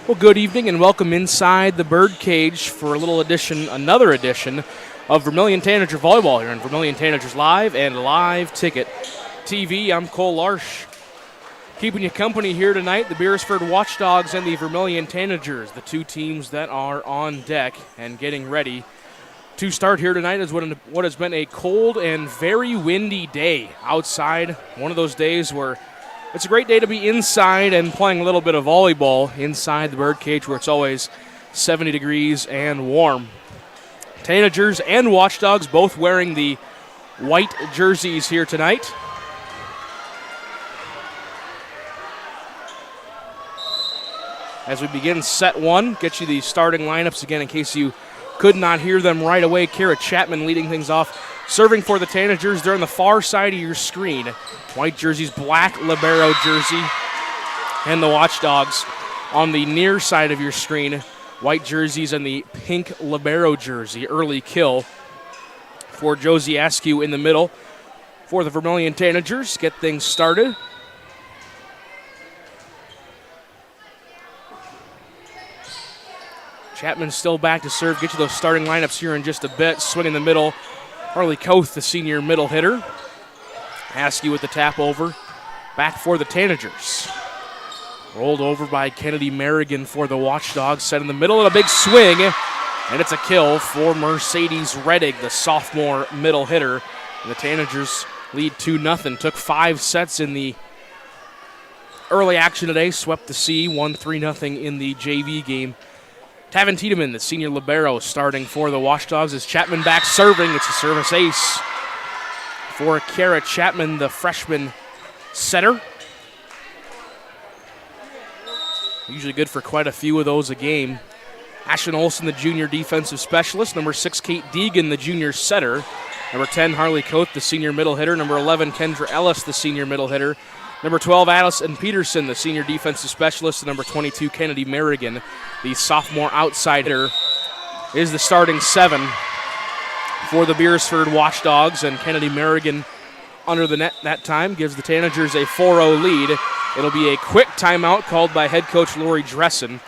Well, good evening and welcome inside the Birdcage for another edition of Vermillion Tanager Volleyball here on Vermillion Tanagers Live and Live Ticket TV. I'm Cole Larsch. Keeping you company here tonight, the Beresford Watchdogs and the Vermillion Tanagers, the two teams that are on deck and getting ready to start here tonight is what has been a cold and very windy day outside. One of those days where it's a great day to be inside and playing a little bit of volleyball inside the Birdcage where it's always 70 degrees and warm. Tanagers and Watchdogs both wearing the white jerseys here tonight. As we begin set one, get you the starting lineups again in case you could not hear them right away. Kara Chapman leading things off. Serving for the Tanagers, they're on the far side of your screen. White jerseys, black libero jersey. And the Watchdogs on the near side of your screen. White jerseys and the pink libero jersey. Early kill for Josie Askew in the middle for the Vermillion Tanagers. Get things started. Chapman still back to serve. Get you those starting lineups here in just a bit. Swing in the middle. Harley Koth, the senior middle hitter. Askew with the tap over. Back for the Tanagers. Rolled over by Kennedy Merrigan for the Watchdogs. Set in the middle and a big swing. And it's a kill for Mercedes Reddig, the sophomore middle hitter. And the Tanagers lead 2-0. Took 5 sets in the early action today. Swept the C. Won 3-0 in the JV game. Tavin Tiedemann, the senior libero, starting for the Watchdogs as Chapman back serving. It's a service ace for Kara Chapman, the freshman setter. Usually good for quite a few of those a game. Ashlyn Olson, the junior defensive specialist. Number 6, Kate Deegan, the junior setter. Number 10, Harley Koth, the senior middle hitter. Number 11, Kendra Ellis, the senior middle hitter. Number 12, Addison Peterson, the senior defensive specialist. And number 22, Kennedy Merrigan, the sophomore outside hitter, is the starting 7 for the Beresford Watchdogs. And Kennedy Merrigan under the net that time gives the Tanagers a 4-0 lead. It'll be a quick timeout called by head coach Lori Dressen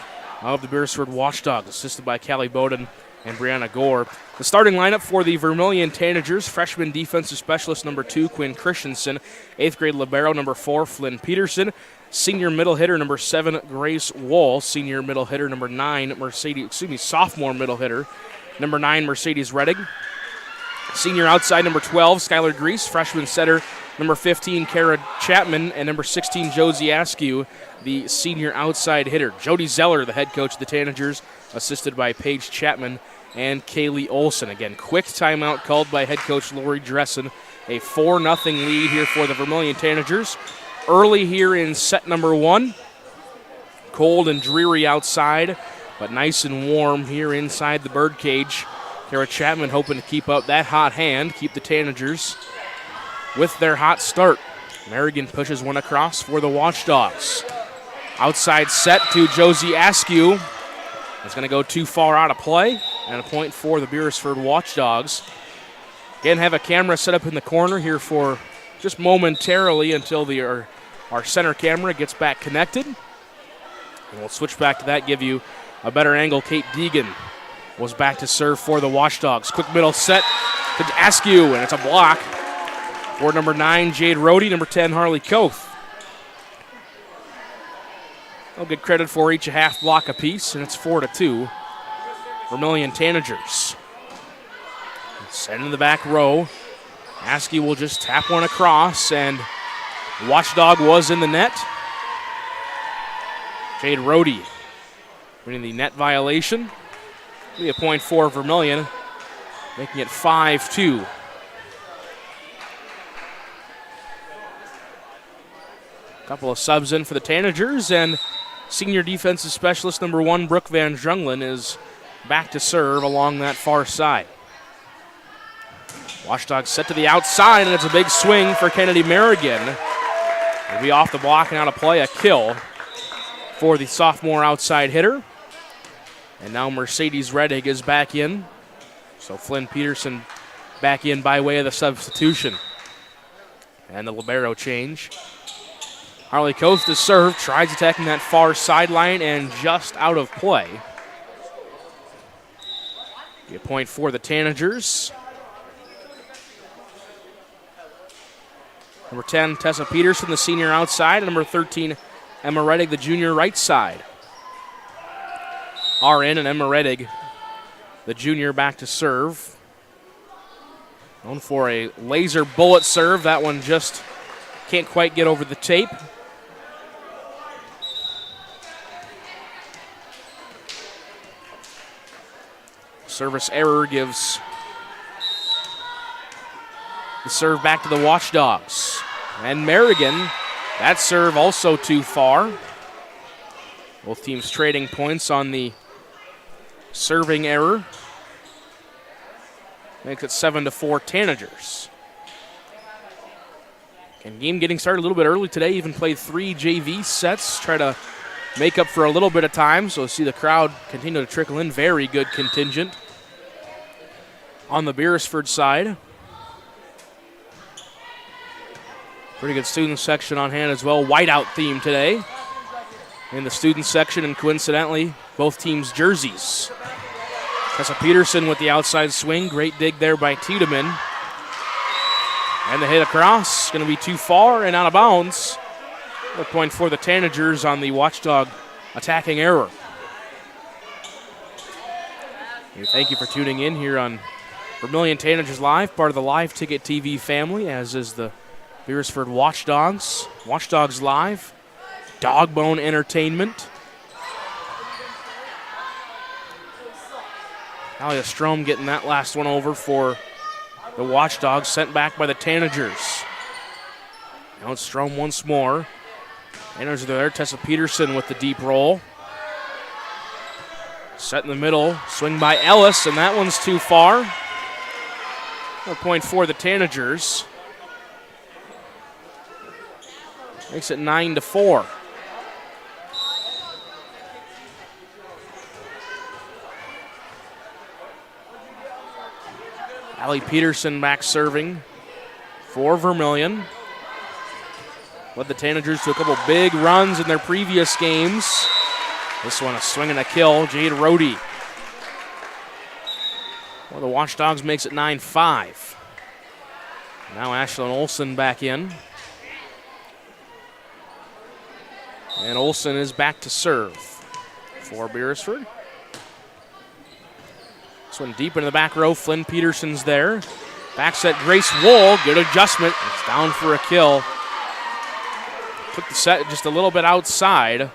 of the Beresford Watchdogs, assisted by Callie Bowden and Brianna Gore. The starting lineup for the Vermillion Tanagers: freshman defensive specialist number 2, Quinn Christensen; 8th grade libero number 4, Flynn Peterson; senior middle hitter number 7, Grace Wall; senior middle hitter number 9, sophomore middle hitter number 9, Mercedes Reddig; senior outside number 12, Skylar Grease; freshman setter number 15, Kara Chapman; and number 16, Josie Askew, the senior outside hitter. Jody Zeller, the head coach of the Tanagers, assisted by Paige Chapman and Kaylee Olson. Again, quick timeout called by head coach Lori Dressen. A 4-0 lead here for the Vermillion Tanagers. Early here in set number 1. Cold and dreary outside, but nice and warm here inside the Birdcage. Kara Chapman hoping to keep up that hot hand, keep the Tanagers with their hot start. Merrigan pushes one across for the Watchdogs. Outside set to Josie Askew. It's going to go too far out of play, and a point for the Beresford Watchdogs. Again, have a camera set up in the corner here for just momentarily until our center camera gets back connected. And we'll switch back to that, give you a better angle. Kate Deegan was back to serve for the Watchdogs. Quick middle set to Askew, and it's a block for number 9, Jade Rohde, number 10, Harley Koth. They'll get credit for each a half block apiece, and it's 4-2. Vermillion Tanagers. Set in the back row. Askew will just tap one across, and Watchdog was in the net. Jade Rohde winning the net violation. Be a point for Vermillion, making it 5-2. Couple of subs in for the Tanagers, and senior defensive specialist number 1, Brooke Van Junglen, is back to serve along that far side. Watchdogs set to the outside, and it's a big swing for Kennedy Merrigan. It'll be off the block and out of play, a kill for the sophomore outside hitter. And now Mercedes Reddig is back in. So Flynn Peterson back in by way of the substitution. And the libero change. Harley Coast to serve, tries attacking that far sideline and just out of play. Be a point for the Tanagers. Number 10, Tessa Peterson, the senior outside. And number 13, Emma Reddig, the junior right side. RN and Emma Reddig, the junior, back to serve. Known for a laser bullet serve. That one just can't quite get over the tape. Service error gives the serve back to the Watchdogs. And Merrigan, that serve also too far. Both teams trading points on the serving error. Makes it 7-4 Tanagers. And game getting started a little bit early today. Even played 3 JV sets. Try to make up for a little bit of time. So see the crowd continue to trickle in. Very good contingent on the Beresford side. Pretty good student section on hand as well. Whiteout theme today in the student section, and coincidentally, both teams' jerseys. Tessa Peterson with the outside swing. Great dig there by Tiedemann. And the hit across. Going to be too far and out of bounds. Another point for the Tanagers on the Watchdog attacking error. Thank you for tuning in here on Vermillion Tanagers Live, part of the Live Ticket TV family, as is the Beresford Watchdogs. Watchdogs Live. Dogbone Entertainment. Talia Strom getting that last one over for the Watchdogs, sent back by the Tanagers. Now it's Strom once more. Tanagers are there. Tessa Peterson with the deep roll. Set in the middle. Swing by Ellis, and that one's too far. A point for the Tanagers. Makes it 9-4. Allie Peterson back serving for Vermillion. Led the Tanagers to a couple big runs in their previous games. This one a swing and a kill. Jade Rohde. Well, the Watchdogs makes it 9-5. Now Ashlyn Olsen back in. And Olsen is back to serve for Beresford. This one deep into the back row. Flynn Peterson's there. Back set Grace Wool. Good adjustment. It's down for a kill. Took the set just a little bit outside,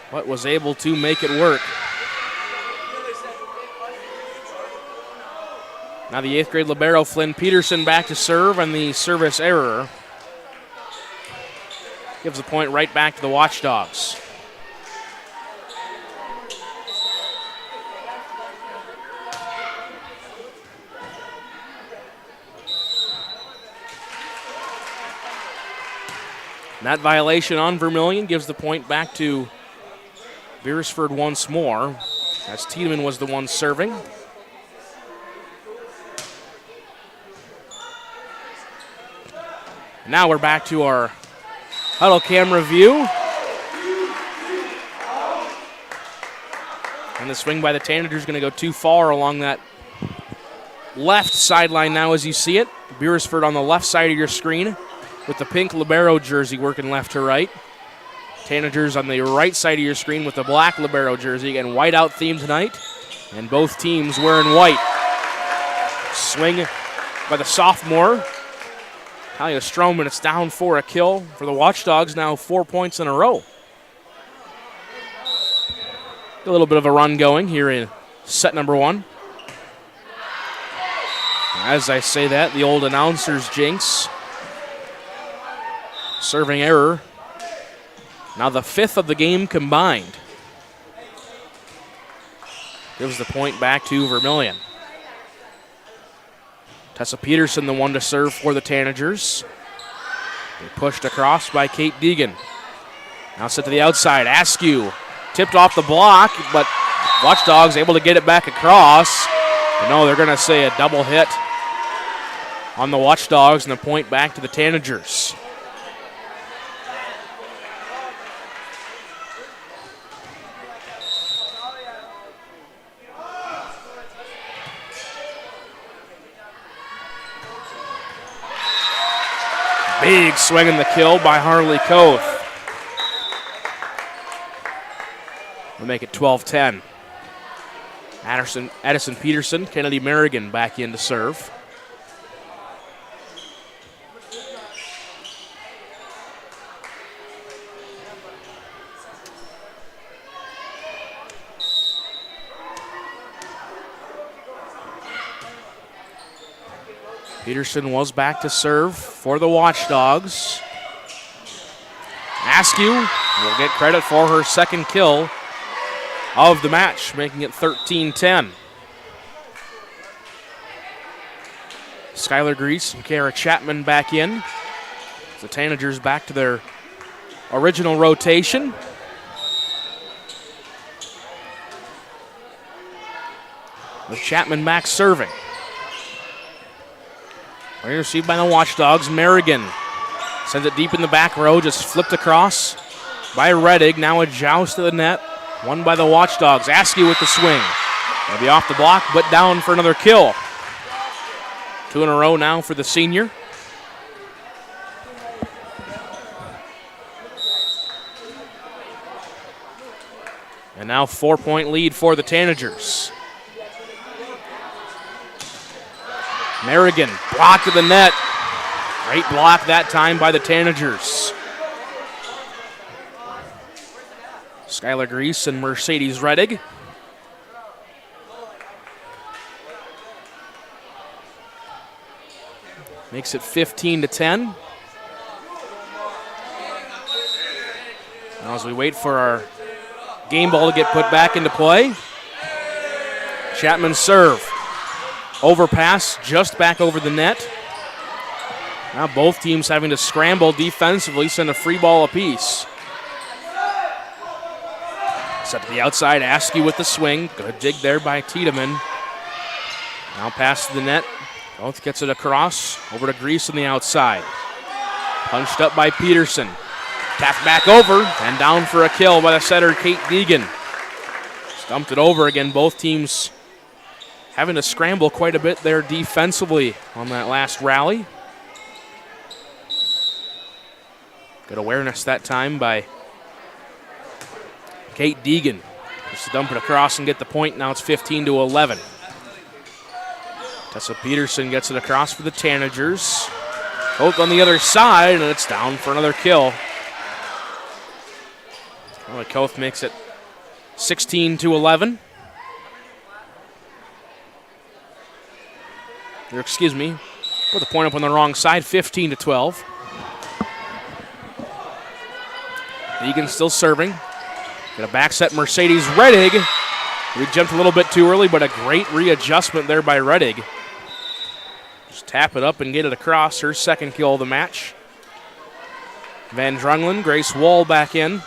but was able to make it work. Now the 8th grade libero Flynn Peterson back to serve, and the service error gives the point right back to the Watchdogs. And that violation on Vermillion gives the point back to Beresford once more, as Tiedemann was the one serving. Now we're back to our huddle camera view. And the swing by the Tanagers is going to go too far along that left sideline now as you see it. Beresford on the left side of your screen with the pink libero jersey working left to right. Tanagers on the right side of your screen with the black libero jersey. Again, whiteout theme tonight, and both teams wearing white. Swing by the sophomore, Talia Strom, and it's down for a kill for the Watchdogs, now 4 points in a row. A little bit of a run going here in set number 1. As I say that, the old announcer's jinx. Serving error. Now the 5th of the game combined. Gives the point back to Vermillion. Tessa Peterson, the one to serve for the Tanagers. They pushed across by Kate Deegan. Now set to the outside. Askew tipped off the block, but Watchdogs able to get it back across. But no, they're going to say a double hit on the Watchdogs, and a point back to the Tanagers. Big swing in the kill by Harley Koth. We'll make it 12-10. Addison Peterson, Kennedy Merrigan back in to serve. Peterson was back to serve for the Watchdogs. Askew will get credit for her second kill of the match, making it 13-10. Skylar Grease and Kara Chapman back in. The Tanagers back to their original rotation. With Chapman back serving. Received by the Watchdogs. Merrigan sends it deep in the back row, just flipped across by Reddig. Now a joust to the net, won by the Watchdogs. Askew with the swing. It'll be off the block, but down for another kill. 2 in a row now for the senior. And now 4-point lead for the Tanagers. Merrigan blocked to the net. Great block that time by the Tanagers. Skylar Grease and Mercedes Reddig. Makes it 15-10. Now as we wait for our game ball to get put back into play. Chapman serve. Overpass just back over the net. Now both teams having to scramble defensively, send a free ball apiece. Set to the outside, Askew with the swing. Good dig there by Tiedemann. Now pass to the net. Both gets it across, over to Grease on the outside. Punched up by Peterson. Tapped back over, and down for a kill by the setter, Kate Deegan. Stumped it over again, both teams having to scramble quite a bit there defensively on that last rally. Good awareness that time by Kate Deegan. Just to dump it across and get the point. Now it's 15-11. Tessa Peterson gets it across for the Tanagers. Both on the other side, and it's down for another kill. Well, Koth makes it 16-11. Or excuse me, put the point up on the wrong side, 15-12. Deegan still serving. Got a back set, Mercedes Reddig. We jumped a little bit too early, but a great readjustment there by Reddig. Just tap it up and get it across. Her second kill of the match. Van Drunglen, Grace Wall back in.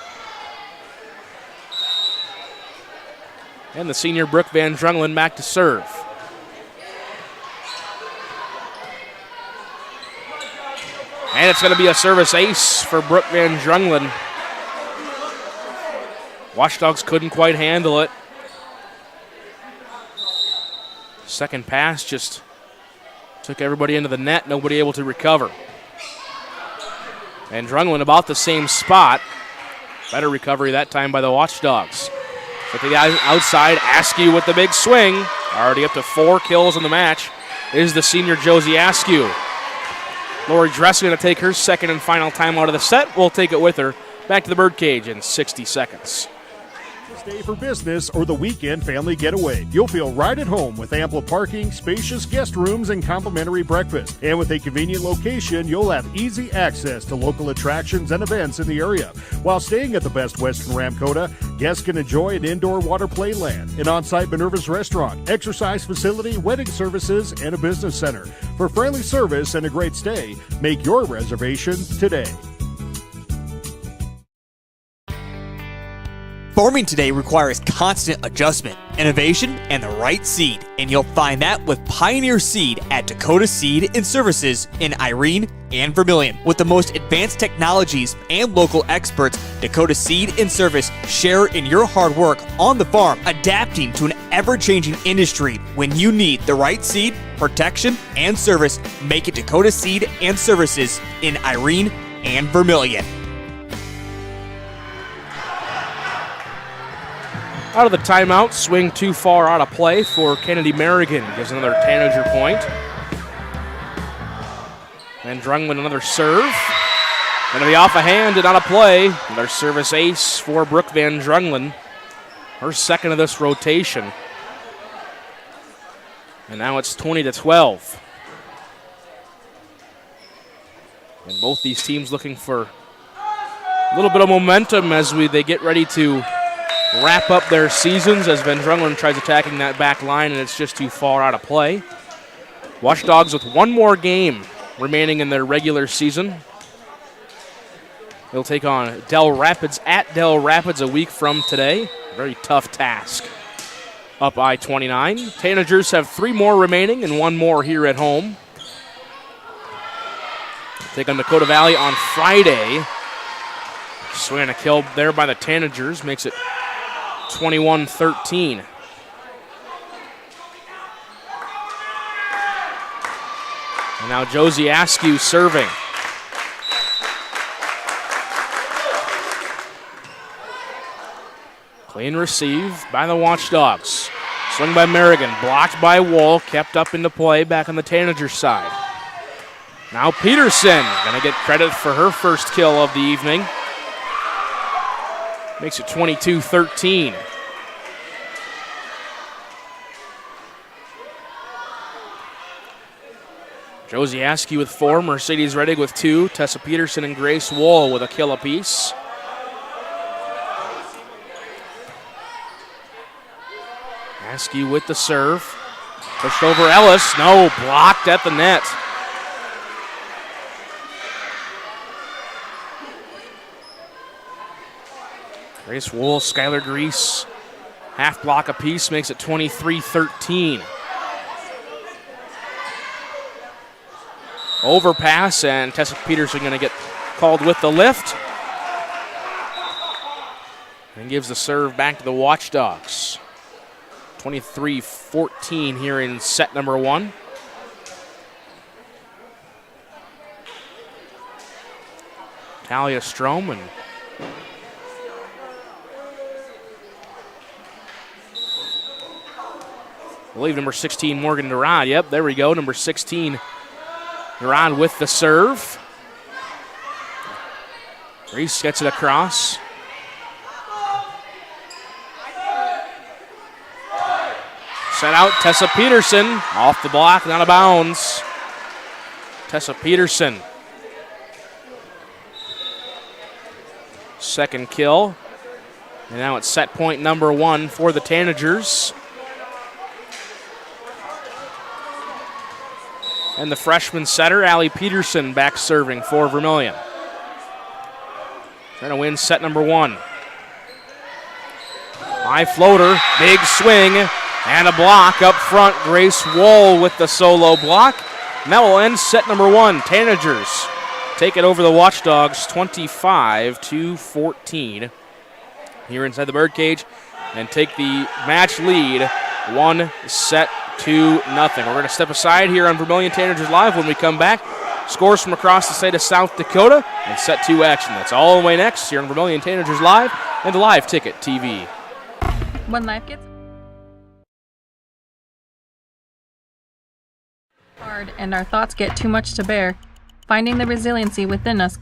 And the senior Brooke Van Drunglen back to serve. And it's going to be a service ace for Brooke Van Drunglen. Watchdogs couldn't quite handle it. Second pass just took everybody into the net, nobody able to recover. Van Drunglen about the same spot. Better recovery that time by the Watchdogs. At the outside, Askew with the big swing. Already up to 4 kills in the match is the senior Josie Askew. Lori Dress going to take her second and final time out of the set. We'll take it with her back to the birdcage in 60 seconds. Day for business or the weekend family getaway. You'll feel right at home with ample parking, spacious guest rooms, and complimentary breakfast. And with a convenient location, you'll have easy access to local attractions and events in the area. While staying at the Best Western Ramkota, guests can enjoy an indoor water play land, an on-site Minerva's restaurant, exercise facility, wedding services, and a business center. For friendly service and a great stay, make your reservation today. Farming today requires constant adjustment, innovation, and the right seed, and you'll find that with Pioneer Seed at Dakota Seed and Services in Irene and Vermillion. With the most advanced technologies and local experts, Dakota Seed and Service share in your hard work on the farm, adapting to an ever-changing industry. When you need the right seed, protection, and service, make it Dakota Seed and Services in Irene and Vermillion. Out of the timeout, swing too far out of play for Kennedy Merrigan. Gives another Tanager point. Van Drunglen another serve. Going to be off a hand and out of play. Another service ace for Brooke Van Drunglen. Her second of this rotation. And now it's 20-12. And both these teams looking for a little bit of momentum as they get ready to wrap up their seasons, as Van Drunglen tries attacking that back line, and it's just too far out of play. Watchdogs with one more game remaining in their regular season. They'll take on Del Rapids at Del Rapids a week from today. Very tough task up I-29. Tanagers have 3 more remaining and 1 more here at home. Take on Dakota Valley on Friday. Swing and a kill there by the Tanagers makes it 21-13. And now Josie Askew serving. Clean receive by the Watchdogs. Swing by Merrigan, blocked by Wool, kept up into play back on the Tanager side. Now Peterson, gonna get credit for her first kill of the evening. Makes it 22-13. Josie Askew with 4, Mercedes Reddig with 2, Tessa Peterson and Grace Wool with a kill apiece. Askew with the serve. Pushed over Ellis. No, blocked at the net. Grace Wool, Skylar Grease, half block apiece, makes it 23-13. Overpass, and Tessa Peterson going to get called with the lift. And gives the serve back to the Watchdogs. 23-14 here in set number 1. Talia Strom and I believe number 16, Morgan Durand. Yep, there we go. Number 16, Durand with the serve. Reese gets it across. Set out, Tessa Peterson. Off the block and out of bounds. Tessa Peterson. Second kill. And now it's set point number 1 for the Tanagers. And the freshman setter, Allie Peterson, back serving for Vermillion. Trying to win set number 1. High floater, big swing, and a block up front. Grace Wool with the solo block. And that will end set number 1. Tanagers take it over the Watchdogs 25-14 here inside the birdcage and take the match lead 1-0. We're going to step aside here on Vermillion Tanagers Live. When we come back, scores from across the state of South Dakota and set 2 action. That's all the way next here on Vermillion Tanagers Live and Live Ticket TV. When life gets hard and our thoughts get too much to bear, finding the resiliency within us.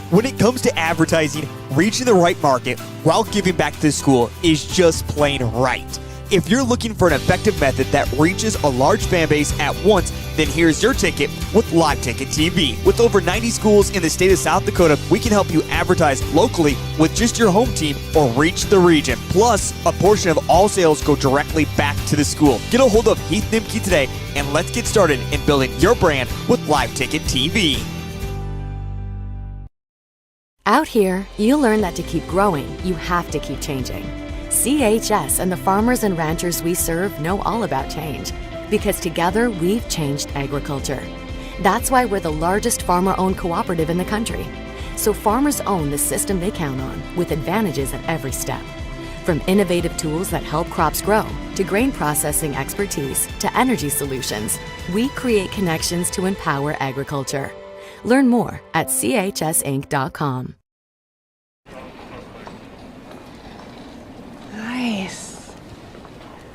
When it comes to advertising, reaching the right market while giving back to the school is just plain right. If you're looking for an effective method that reaches a large fan base at once, then here's your ticket with Live Ticket TV. With over 90 schools in the state of South Dakota, we can help you advertise locally with just your home team or reach the region. Plus, a portion of all sales go directly back to the school. Get a hold of Heath Nimke today, and let's get started in building your brand with Live Ticket TV. Out here, you learn that to keep growing, you have to keep changing. CHS and the farmers and ranchers we serve know all about change, because together we've changed agriculture. That's why we're the largest farmer-owned cooperative in the country. So farmers own the system they count on, with advantages at every step. From innovative tools that help crops grow, to grain processing expertise, to energy solutions, we create connections to empower agriculture. Learn more at chsinc.com. Nice.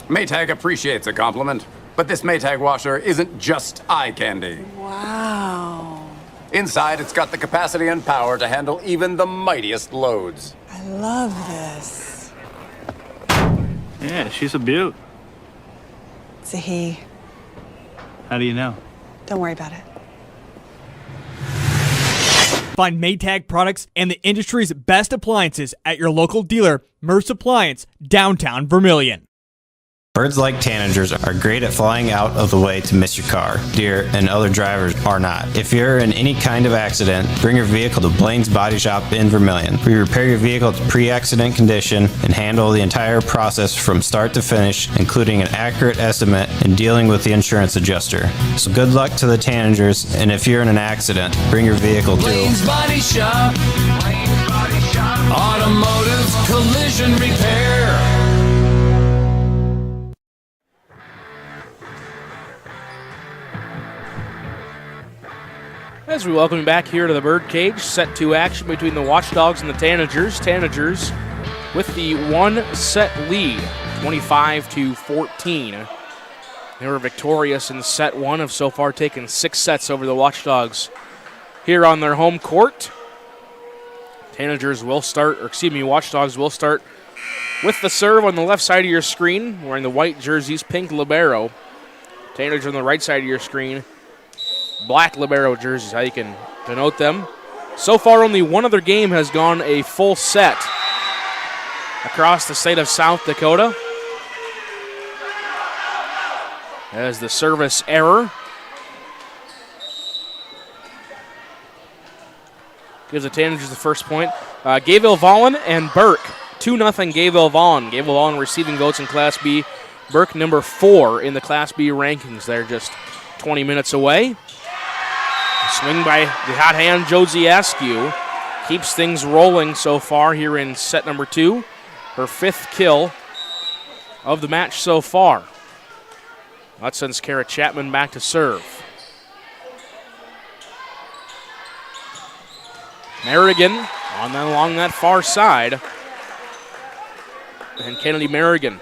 Maytag appreciates a compliment, but this Maytag washer isn't just eye candy. Wow. Inside, it's got the capacity and power to handle even the mightiest loads. I love this. Yeah, she's a beaut. It's a he. How do you know? Don't worry about it. Find Maytag products and the industry's best appliances at your local dealer, Merce Appliance, downtown Vermillion. Birds like tanagers are great at flying out of the way to miss your car. Deer and other drivers are not. If you're in any kind of accident, bring your vehicle to Blaine's Body Shop in Vermillion. We repair your vehicle to pre-accident condition and handle the entire process from start to finish, including an accurate estimate and dealing with the insurance adjuster. So good luck to the tanagers, and if you're in an accident, bring your vehicle to Blaine's Body Shop. Blaine's Body Shop. Automotive collision repair. As we welcome you back here to the Birdcage, set 2 action between the Watchdogs and the Tanagers. Tanagers with the 1-set lead, 25-14. They were victorious in set 1, have so far taken 6 sets over the Watchdogs here on their home court. Watchdogs will start with the serve on the left side of your screen, wearing the white jerseys, pink libero. Tanagers on the right side of your screen, black libero jerseys, how you can denote them. So far, only one other game has gone a full set across the state of South Dakota. As the service error gives the Tanagers the first point. Gayville Vollen and Burke, 2-0 Gayville Vollen. Gayville Vollen receiving votes in Class B. Burke number 4 in the Class B rankings. They're just 20 minutes away. Swing by the hot hand, Josie Askew. Keeps things rolling so far here in set number 2. Her 5th kill of the match so far. That sends Kara Chapman back to serve. Merrigan along that far side. And Kennedy Merrigan,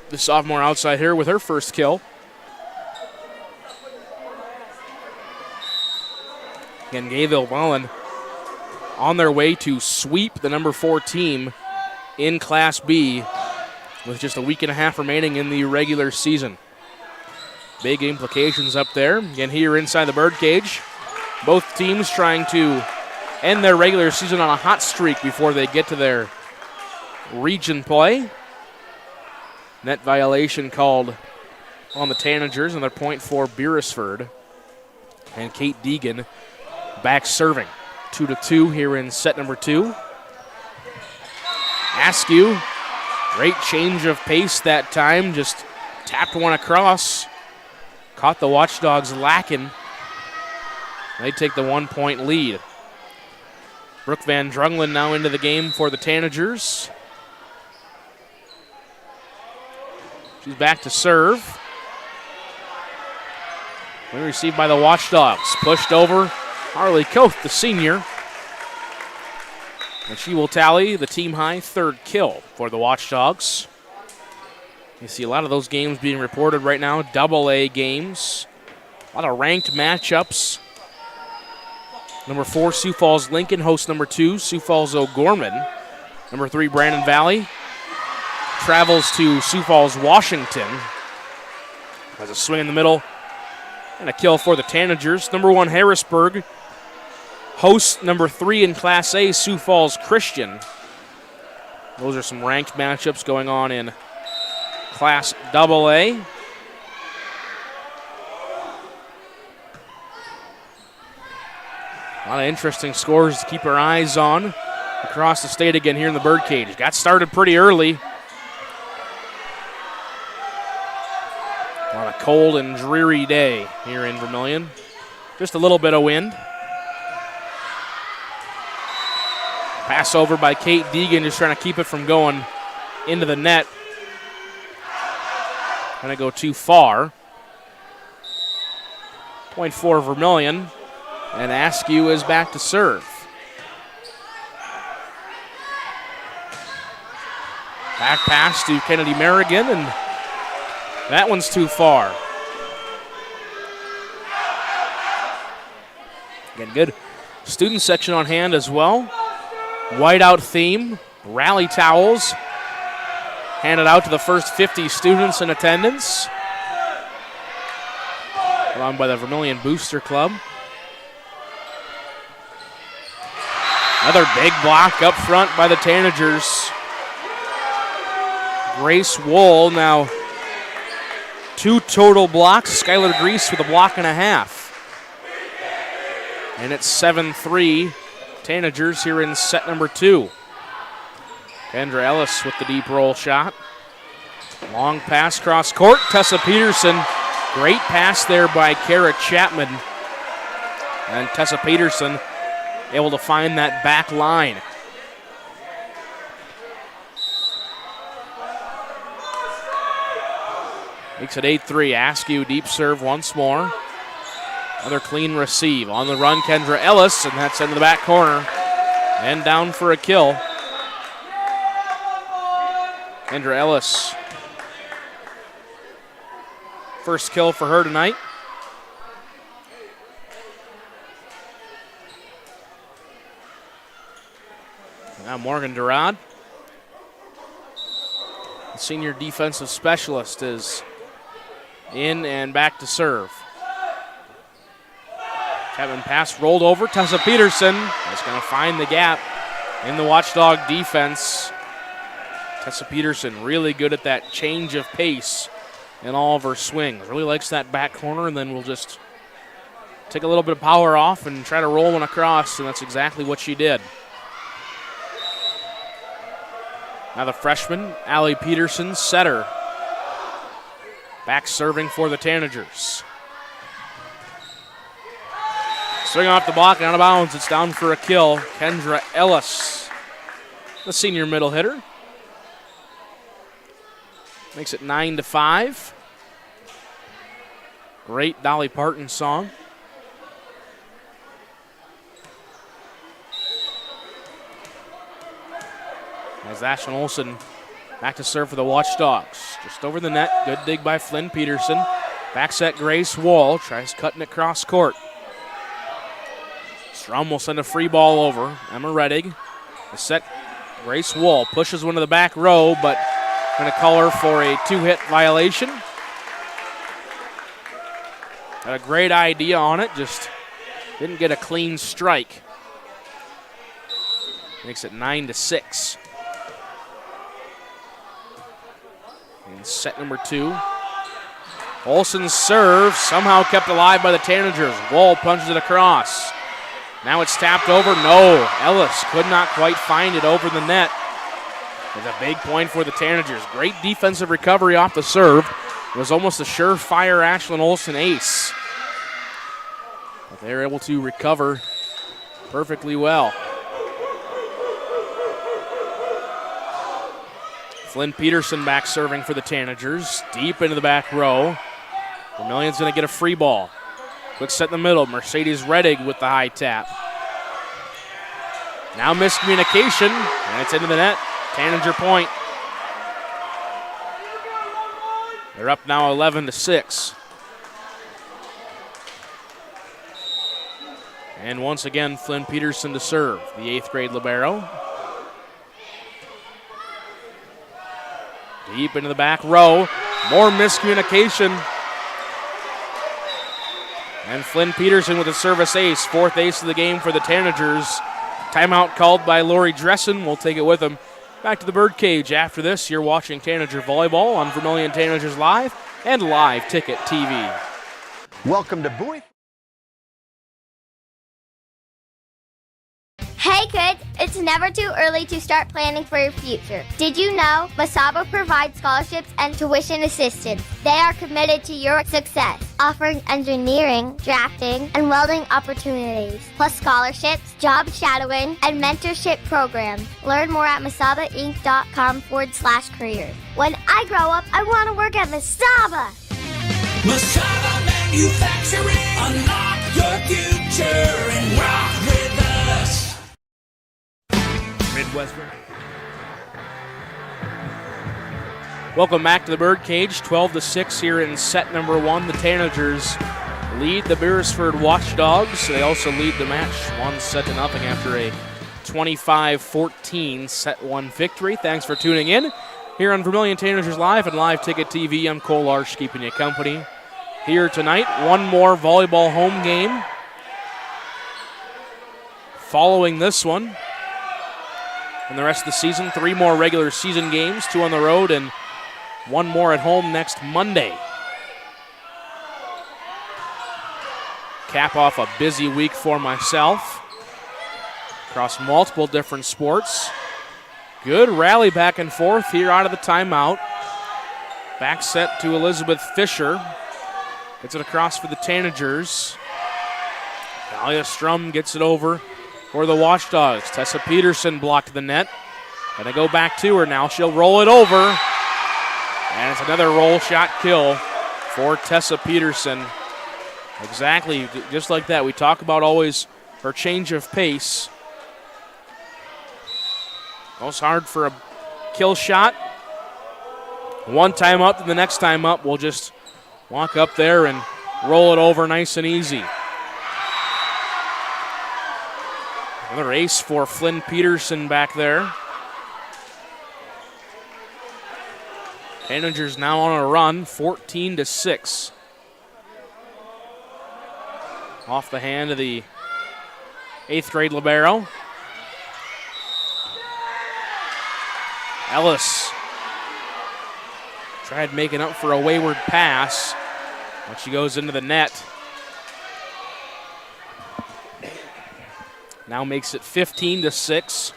the sophomore outside here with her first kill. Again, Gayville Vollen on their way to sweep the number 4 team in Class B with just a week and a half remaining in the regular season. Big implications up there. Again, here inside the Birdcage, both teams trying to end their regular season on a hot streak before they get to their region play. Net violation called on the Tanagers, another point for Beresford. And Kate Deegan back serving. 2-2 here in set number 2. Askew, great change of pace that time, just tapped one across. Caught the Watchdogs lacking. They take the 1-point lead. Brooke Van Drunglen now into the game for the Tanagers. She's back to serve. Received by the Watchdogs. Pushed over. Harley Koth, the senior. And she will tally the team-high 3rd kill for the Watchdogs. You see a lot of those games being reported right now, AA games. A lot of ranked matchups. Number 4, Sioux Falls Lincoln hosts number 2, Sioux Falls O'Gorman. Number 3, Brandon Valley travels to Sioux Falls, Washington. Has a swing in the middle and a kill for the Tanagers. Number 1, Harrisburg hosts number 3 in Class A, Sioux Falls Christian. Those are some ranked matchups going on in Class AA. A lot of interesting scores to keep our eyes on across the state again here in the Birdcage. Got started pretty early. On a cold and dreary day here in Vermillion. Just a little bit of wind. Pass over by Kate Deegan, just trying to keep it from going into the net. Gonna go too far. Point for Vermillion. And Askew is back to serve. Back pass to Kennedy Merrigan, and that one's too far. Again, good student section on hand as well. Whiteout theme, rally towels handed out to the first 50 students in attendance, along by the Vermillion Booster Club. Another big block up front by the Tanagers. Grace Wool now 2 total blocks. Skylar Grease with a block and a half. And it's 7-3 Tanagers here in set number 2. Kendra Ellis with the deep roll shot. Long pass cross court. Tessa Peterson. Great pass there by Kara Chapman. And Tessa Peterson able to find that back line. Makes it 8-3. Askew deep serve once more. Another clean receive. On the run, Kendra Ellis, and that's into the back corner. And down for a kill. Kendra Ellis. First kill for her tonight. Now Morgan Durad, the senior defensive specialist, is in and back to serve. Kevin pass rolled over. Tessa Peterson is going to find the gap in the Watchdog defense. Tessa Peterson really good at that change of pace in all of her swings. Really likes that back corner, and then we'll just take a little bit of power off and try to roll one across, and that's exactly what she did. Now the freshman, Allie Peterson, setter. Back serving for the Tanagers. Swing off the block and out of bounds. It's down for a kill. Kendra Ellis, the senior middle hitter. Makes it 9-5. Great Dolly Parton song. As Ashlyn Olsen back to serve for the Watchdogs. Just over the net. Good dig by Flynn Peterson. Back set Grace Wall. Tries cutting it cross court. Strum will send a free ball over. Emma Reddig. The set Grace Wall pushes one to the back row, but going to call her for a 2-hit violation. Had a great idea on it, just didn't get a clean strike. Makes it 9-6. In set number 2. Olsen's serve somehow kept alive by the Tanagers. Wall punches it across. Now it's tapped over. No, Ellis could not quite find it over the net. It's a big point for the Tanagers. Great defensive recovery off the serve. It was almost a surefire Ashlyn Olsen ace. But they were able to recover perfectly well. Flynn Peterson back serving for the Tanagers. Deep into the back row. Vermillion's going to get a free ball. Quick set in the middle. Mercedes Reddig with the high tap. Now miscommunication, and it's into the net. Tanager point. They're up now 11-6. And once again, Flynn Peterson to serve, the 8th grade libero. Deep into the back row. More miscommunication. And Flynn Peterson with a service ace. 4th ace of the game for the Tanagers. Timeout called by Lori Dressen. We'll take it with him. Back to the Birdcage after this. You're watching Tanager Volleyball on Vermillion Tanagers Live and Live Ticket TV. Welcome to Bowie. Hey kids, it's never too early to start planning for your future. Did you know Masaba provides scholarships and tuition assistance? They are committed to your success, offering engineering, drafting, and welding opportunities, plus scholarships, job shadowing, and mentorship programs. Learn more at masabainc.com/careers. When I grow up, I want to work at Masaba. Masaba Manufacturing. Unlock your future and rock with us. Midwestern. Welcome back to the Birdcage. 12-6 here in set number 1. The Tanagers lead the Beresford Watchdogs. They also lead the match 1-0 after a 25-14 set 1 victory. Thanks for tuning in here on Vermillion Tanagers Live and Live Ticket TV. I'm Cole Larsh keeping you company here tonight. One more volleyball home game following this one. And the rest of the season, 3 more regular season games, 2 on the road and 1 more at home next Monday. Cap off a busy week for myself across multiple different sports. Good rally back and forth here out of the timeout. Back set to Elizabeth Fisher. Gets it across for the Tanagers. Talia Strum gets it over for the Watchdogs. Tessa Peterson blocked the net. Gonna go back to her now. She'll roll it over. And it's another roll shot kill for Tessa Peterson. Exactly, just like that. We talk about always her change of pace. Goes hard for a kill shot. One time up, and the next time up, we'll just walk up there and roll it over nice and easy. Another ace for Flynn Peterson back there. Tanagers now on a run, 14-6. Off the hand of the 8th grade libero. Ellis tried making up for a wayward pass, but she goes into the net. Now makes it 15-6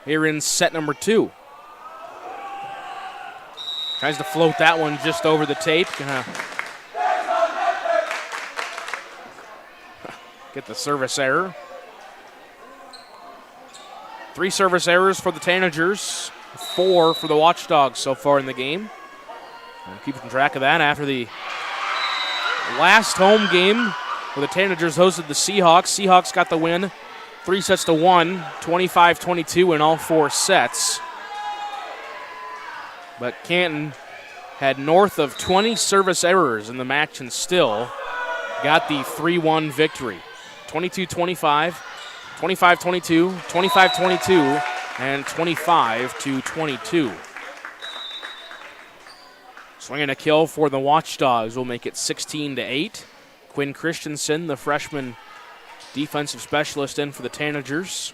here in set number 2. Tries to float that one just over the tape. Get the service error. 3 service errors for the Tanagers, 4 for the Watchdogs so far in the game. I'm keeping track of that after the last home game where the Tanagers hosted the Seahawks. Seahawks got the win 3-1, 25-22 in all 4 sets. But Canton had north of 20 service errors in the match and still got the 3-1 victory. 22-25, 25-22, 25-22, and 25-22. Swinging a kill for the Watchdogs will make it 16-8. Quinn Christensen, the freshman defensive specialist, in for the Tanagers.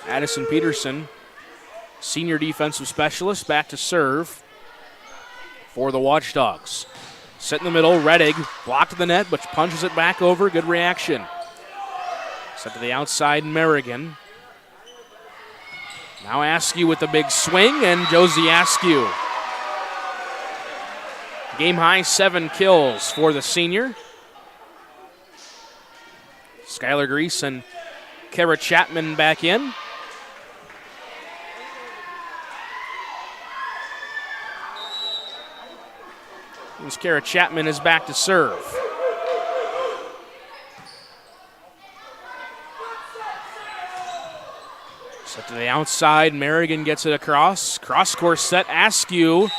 Addison Peterson, senior defensive specialist, back to serve for the Watchdogs. Set in the middle, Reddig blocked the net, but punches it back over. Good reaction. Set to the outside, Merrigan. Now Askew with the big swing, and Josie Askew. Game high 7 kills for the senior. Skylar Grease and Kara Chapman back in. As Kara Chapman is back to serve. Set to the outside, Merrigan gets it across. Cross-course set, Askew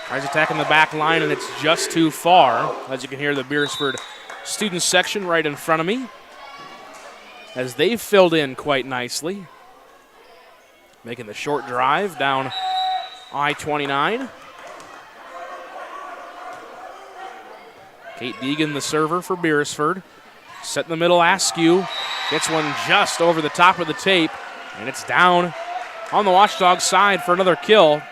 tries attacking the back line, and it's just too far. As you can hear the Beresford student section right in front of me, as they've filled in quite nicely. Making the short drive down I-29. Kate Deegan, the server for Beresford. Set in the middle, Askew gets one just over the top of the tape, and it's down on the Watchdog side for another kill.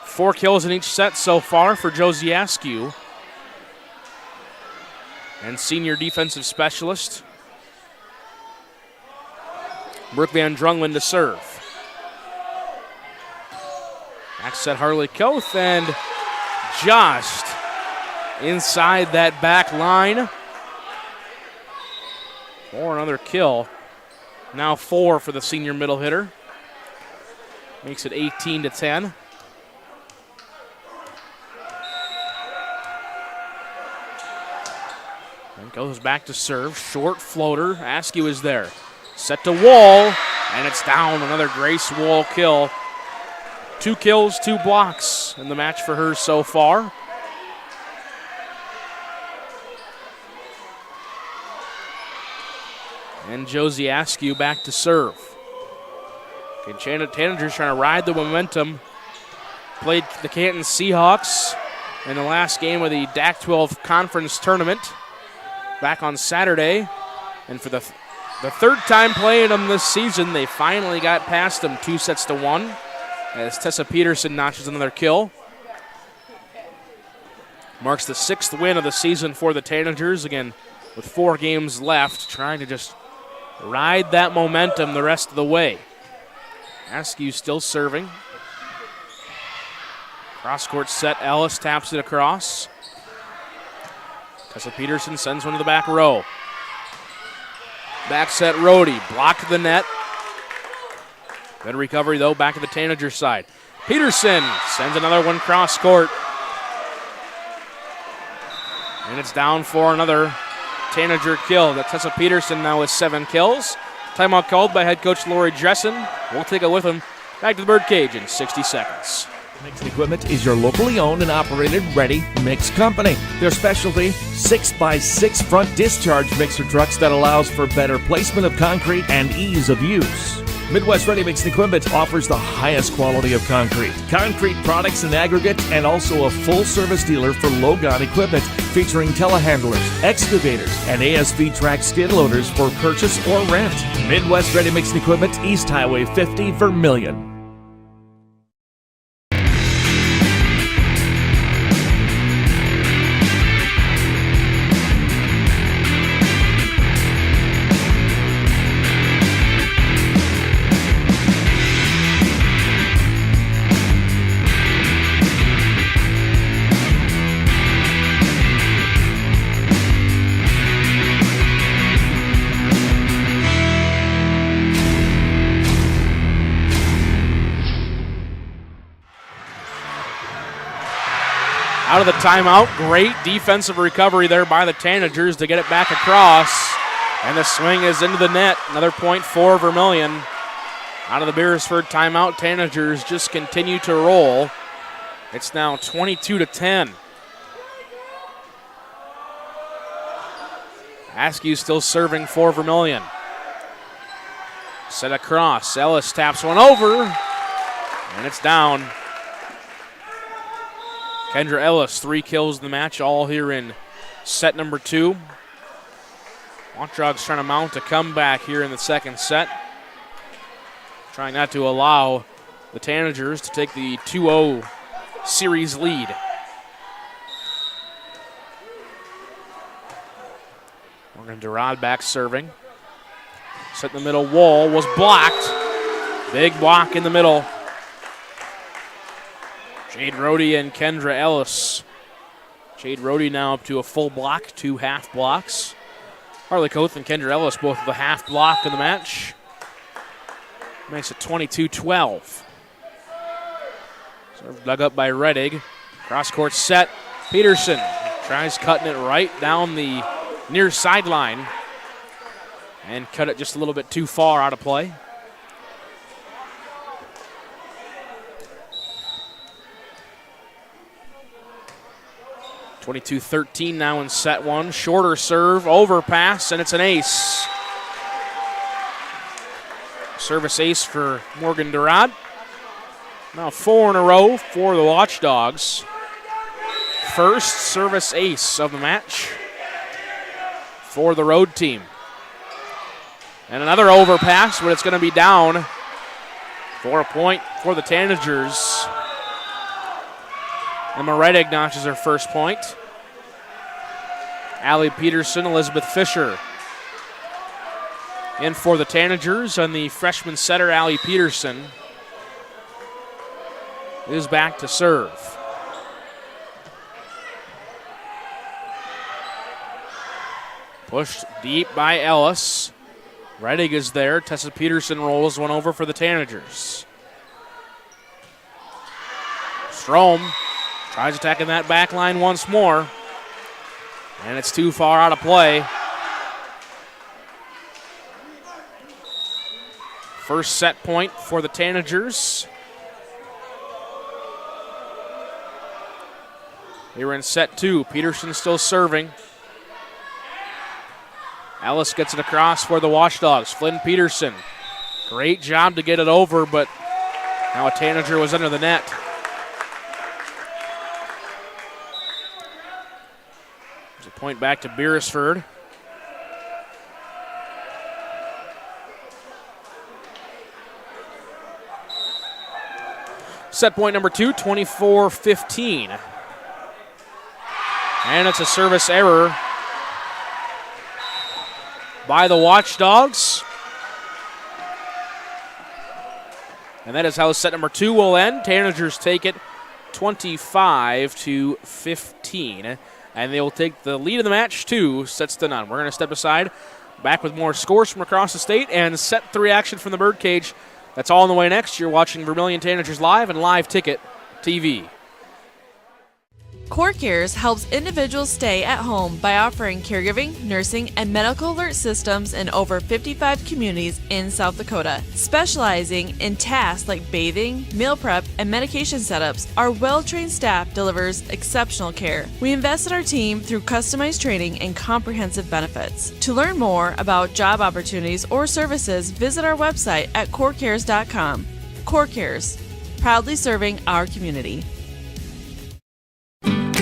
4 kills in each set so far for Josie Askew. and senior defensive specialist Brooke Van Drunglen to serve. Back set Harley Koth, and just inside that back line for another kill. Now 4 for the senior middle hitter. Makes it 18-10. And goes back to serve. Short floater. Askew is there. Set to Wall, and it's down. Another Grace Wall kill. 2 kills, 2 blocks in the match for her so far. And Josie Askew back to serve. Tanagers trying to ride the momentum. Played the Canton Seahawks in the last game of the DAC 12 conference tournament back on Saturday. And for the third time playing them this season, they finally got past them 2-1 as Tessa Peterson notches another kill. Marks the 6th win of the season for the Tanagers, again with 4 games left, trying to just ride that momentum the rest of the way. Askew still serving. Cross-court set, Ellis taps it across. Tessa Peterson sends one to the back row. Back set Rohde, blocked the net. Good recovery though, back to the Tanager side. Peterson sends another one cross-court. And it's down for another Tanager kill. That Tessa Peterson now with 7 kills. Timeout called by head coach Lori Dressen. We'll take it with him back to the Birdcage in 60 seconds. Mixed Equipment is your locally owned and operated ready mix company. Their specialty, 6x6 front discharge mixer trucks that allows for better placement of concrete and ease of use. Midwest Ready Mix Equipment offers the highest quality of concrete products and aggregate, and also a full-service dealer for Logon equipment featuring telehandlers, excavators, and ASV track skid loaders for purchase or rent. Midwest Ready Mix Equipment, East Highway 50, Vermillion. Out of the timeout, great defensive recovery there by the Tanagers to get it back across. And the swing is into the net. Another point for Vermillion. Out of the Beresford timeout, Tanagers just continue to roll. It's now 22-10. Askew still serving for Vermillion. Set across. Ellis taps one over, and it's down. Kendra Ellis, 3 kills in the match, all here in set number 2. Montrog's trying to mount a comeback here in the second set. Trying not to allow the Tanagers to take the 2-0 series lead. Morgan Durad back serving. Set in the middle, Wall was blocked. Big block in the middle. Jade Rohde and Kendra Ellis. Jade Rohde now up to a full block, 2 half blocks. Harley Koth and Kendra Ellis both with a half block in the match. Makes it 22-12. Serve dug up by Reddig. Cross-court set. Peterson tries cutting it right down the near sideline and cut it just a little bit too far out of play. (22-13) now in set 1. Shorter serve, overpass, and it's an ace. Service ace for Morgan Durad. Now 4 in a row for the Watchdogs. First service ace of the match for the road team. And another overpass, but it's going to be down for a point for the Tanagers. Emma Reddig notches her first point. Allie Peterson, Elizabeth Fisher. In for the Tanagers, and the freshman setter, Allie Peterson, is back to serve. Pushed deep by Ellis. Reddig is there. Tessa Peterson rolls one over for the Tanagers. Strom tries attacking that back line once more. And it's too far out of play. First set point for the Tanagers. They were in set two. Peterson still serving. Ellis gets it across for the Watchdogs. Flynn Peterson. Great job to get it over, but now a Tanager was under the net. There's a point back to Beresford. Set point number 2, 24-15. And it's a service error by the Watchdogs. And that is how set number 2 will end. Tanagers take it 25-15. And they will take the lead in the match 2-0. We're going to step aside, back with more scores from across the state and set 3 action from the Birdcage. That's all on the way next. You're watching Vermillion Tanagers Live and Live Ticket TV. Core Cares helps individuals stay at home by offering caregiving, nursing, and medical alert systems in over 55 communities in South Dakota. Specializing in tasks like bathing, meal prep, and medication setups, our well-trained staff delivers exceptional care. We invest in our team through customized training and comprehensive benefits. To learn more about job opportunities or services, visit our website at corecares.com. Core Cares, proudly serving our community.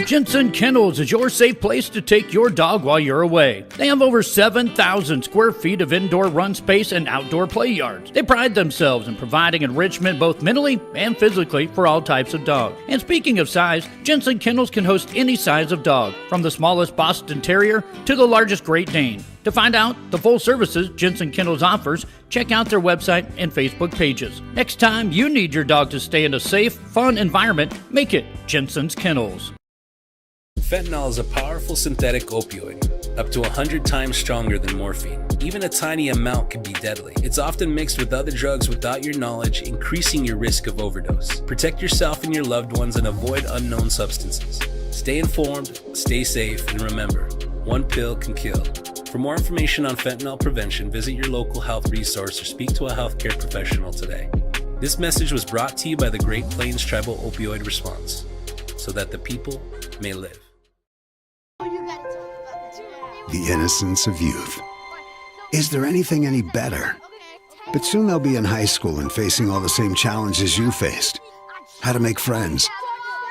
Jensen Kennels is your safe place to take your dog while you're away. They have over 7,000 square feet of indoor run space and outdoor play yards. They pride themselves in providing enrichment both mentally and physically for all types of dogs. And speaking of size, Jensen Kennels can host any size of dog, from the smallest Boston Terrier to the largest Great Dane. To find out the full services Jensen Kennels offers, check out their website and Facebook pages. Next time you need your dog to stay in a safe, fun environment, make it Jensen's Kennels. Fentanyl is a powerful synthetic opioid, up to 100 times stronger than morphine. Even a tiny amount can be deadly. It's often mixed with other drugs without your knowledge, increasing your risk of overdose. Protect yourself and your loved ones and avoid unknown substances. Stay informed, stay safe, and remember, one pill can kill. For more information on fentanyl prevention, visit your local health resource or speak to a healthcare professional today. This message was brought to you by the Great Plains Tribal Opioid Response, so that the people may live. The innocence of youth. Is there anything any better? But soon they'll be in high school and facing all the same challenges you faced. How to make friends,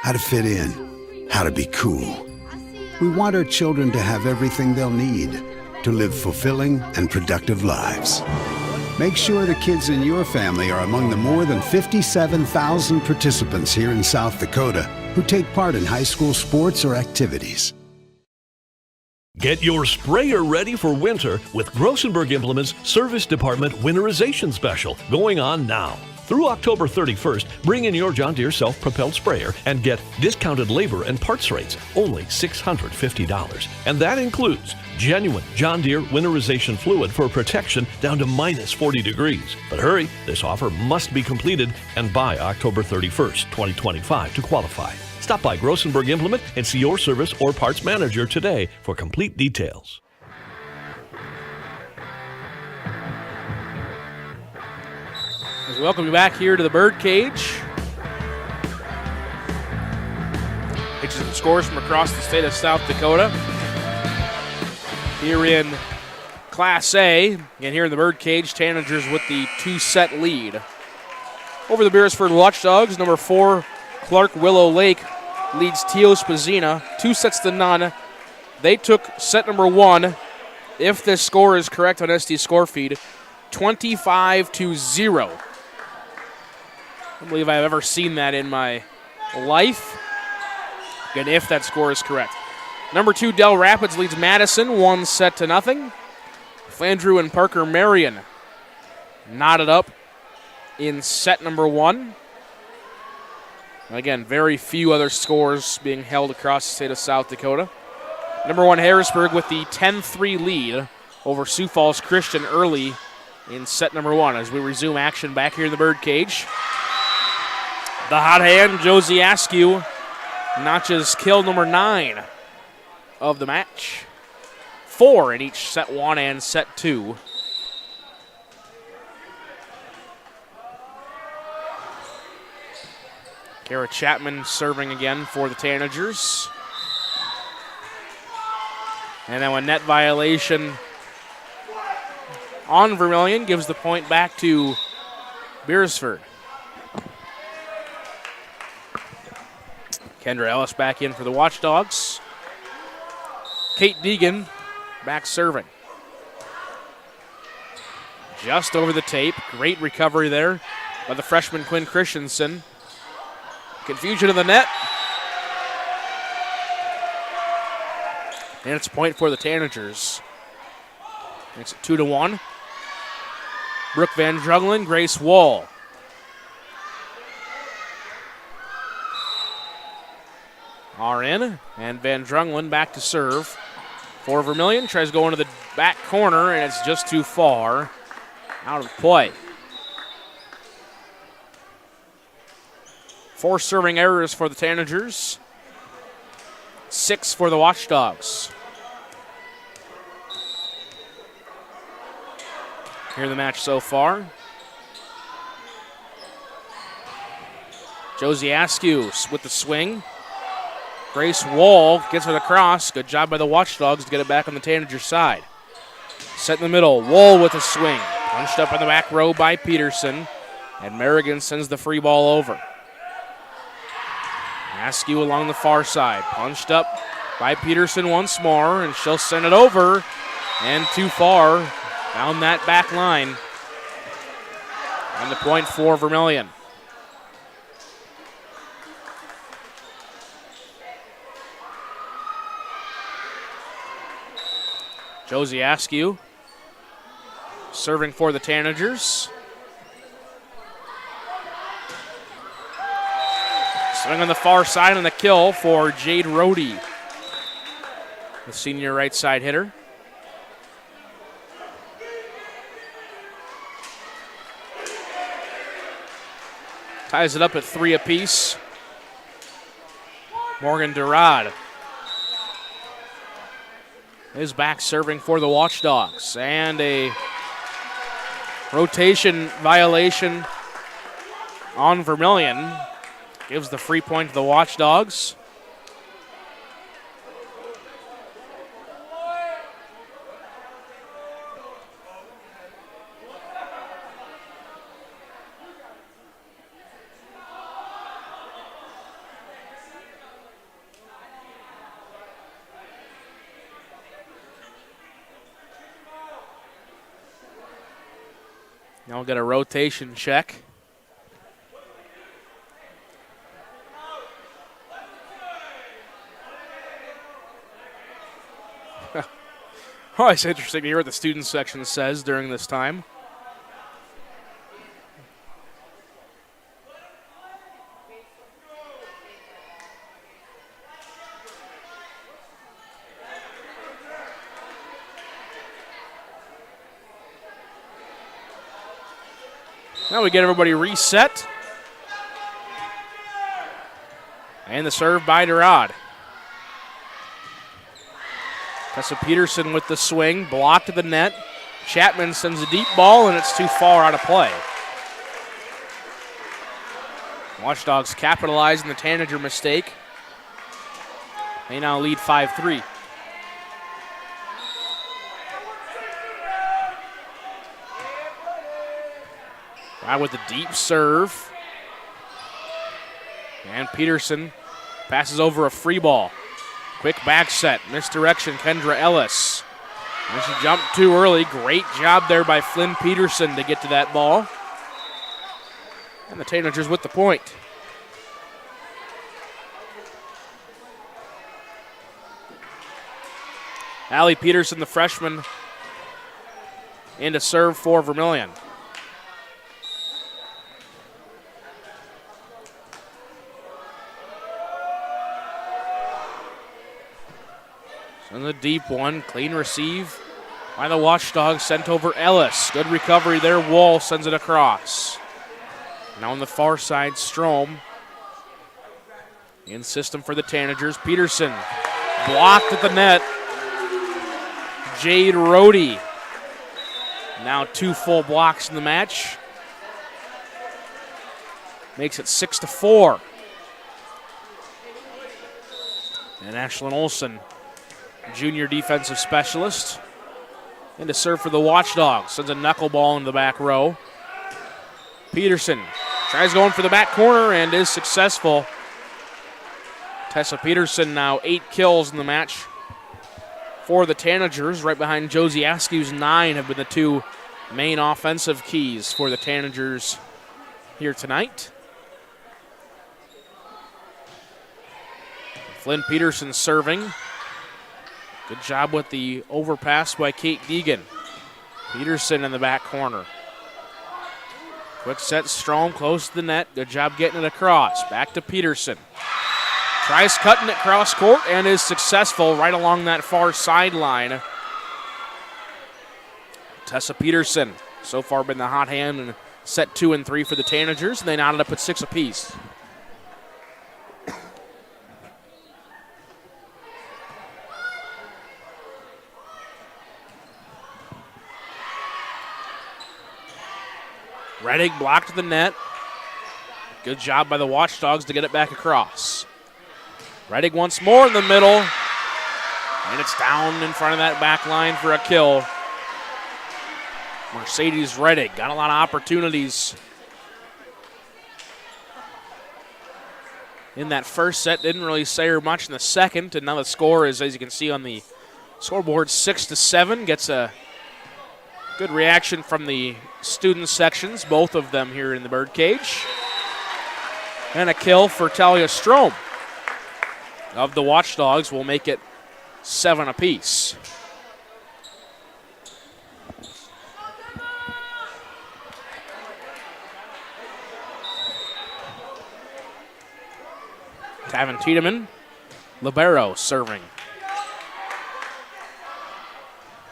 how to fit in, how to be cool. We want our children to have everything they'll need to live fulfilling and productive lives. Make sure the kids in your family are among the more than 57,000 participants here in South Dakota who take part in high school sports or activities. Get your sprayer ready for winter with Grossenberg Implement's Service Department Winterization Special going on now. Through October 31st, bring in your John Deere self-propelled sprayer and get discounted labor and parts rates, only $650. And that includes genuine John Deere winterization fluid for protection down to minus 40 degrees. But hurry, this offer must be completed and by October 31st, 2025 to qualify. Stop by Grossenberg Implement and see your service or parts manager today for complete details. Welcome you back here to the Birdcage. Pictures and scores from across the state of South Dakota. Here in Class A, and here in the Birdcage, Tanagers with the 2-set lead. Over the Beresford Watchdogs, number 4, Clark Willow Lake leads Teo Spazina 2-0. They took set number 1, if this score is correct on SD score feed, 25-0. I don't believe I've ever seen that in my life. Again, if that score is correct. Number 2, Del Rapids leads Madison 1-0. Flandreau and Parker Marion knotted up in set number 1. Again, very few other scores being held across the state of South Dakota. Number 1, Harrisburg with the 10-3 lead over Sioux Falls Christian early in set number 1 as we resume action back here in the Birdcage. The hot hand, Josie Askew, notches kill number 9 of the match. 4 in each set 1 and set 2. Kara Chapman serving again for the Tanagers. And then a net violation on Vermillion gives the point back to Beresford. Kendra Ellis back in for the Watchdogs. Kate Deegan back serving. Just over the tape. Great recovery there by the freshman Quinn Christensen. Confusion in the net. And it's a point for the Tanagers. Makes it 2-1. Brooke Van Drungelen, Grace Wall. Are in, and Van Drungelen back to serve for Vermillion. Tries to go into the back corner, and it's just too far. Out of play. 4 serving errors for the Tanagers. 6 for the Watchdogs. Here in the match so far. Josie Askew with the swing. Grace Wall gets it across. Good job by the Watchdogs to get it back on the Tanager side. Set in the middle. Wall with a swing. Punched up in the back row by Peterson. And Merrigan sends the free ball over. Askew along the far side. Punched up by Peterson once more. And she'll send it over. And too far. Down that back line. And the point for Vermillion. Josie Askew serving for the Tanagers. Swing on the far side on the kill for Jade Rohde, the senior right side hitter. Ties it up at 3 apiece. Morgan Durad is back serving for the Watchdogs. And a rotation violation on Vermillion gives the free point to the Watchdogs. Now we'll get a rotation check. Oh, it's interesting to hear what the student section says during this time. Now we get everybody reset. And the serve by Durad. Tessa Peterson with the swing, blocked to the net. Chapman sends a deep ball, and it's too far out of play. Watchdogs capitalize on the Tanager mistake. They now lead 5-3. Right with the deep serve. And Peterson passes over a free ball. Quick back set, misdirection, Kendra Ellis. And she jumped too early. Great job there by Flynn Peterson to get to that ball. And the Tanagers with the point. Allie Peterson, the freshman, in to serve for Vermillion. And the deep one, clean receive by the Watchdogs, sent over Ellis. Good recovery there. Wall sends it across. Now on the far side, Strom. In system for the Tanagers. Peterson blocked at the net. Jade Rohde. Now 2 full blocks in the match. Makes it 6-4. And Ashlyn Olson, junior defensive specialist, in to serve for the Watchdogs. Sends a knuckleball in the back row. Peterson tries going for the back corner and is successful. Tessa Peterson now 8 kills in the match for the Tanagers. Right behind Josie Askew's 9 have been the 2 main offensive keys for the Tanagers here tonight. Flynn Peterson serving. Good job with the overpass by Kate Deegan. Peterson in the back corner. Quick set, Strom close to the net. Good job getting it across. Back to Peterson. Tries cutting it cross court and is successful right along that far sideline. Tessa Peterson so far been the hot hand in set 2 and 3 for the Tanagers, and they knotted up at 6 apiece. Reddick blocked the net. Good job by the Watchdogs to get it back across. Reddick once more in the middle. And it's down in front of that back line for a kill. Mercedes Reddick got a lot of opportunities in that first set. Didn't really say her much in the second. And now the score is, as you can see on the scoreboard, 6-7. Gets a good reaction from the student sections, both of them here in the birdcage. And a kill for Talia Strom of the Watchdogs will make it 7 apiece. Tavin Tiedemann, libero, serving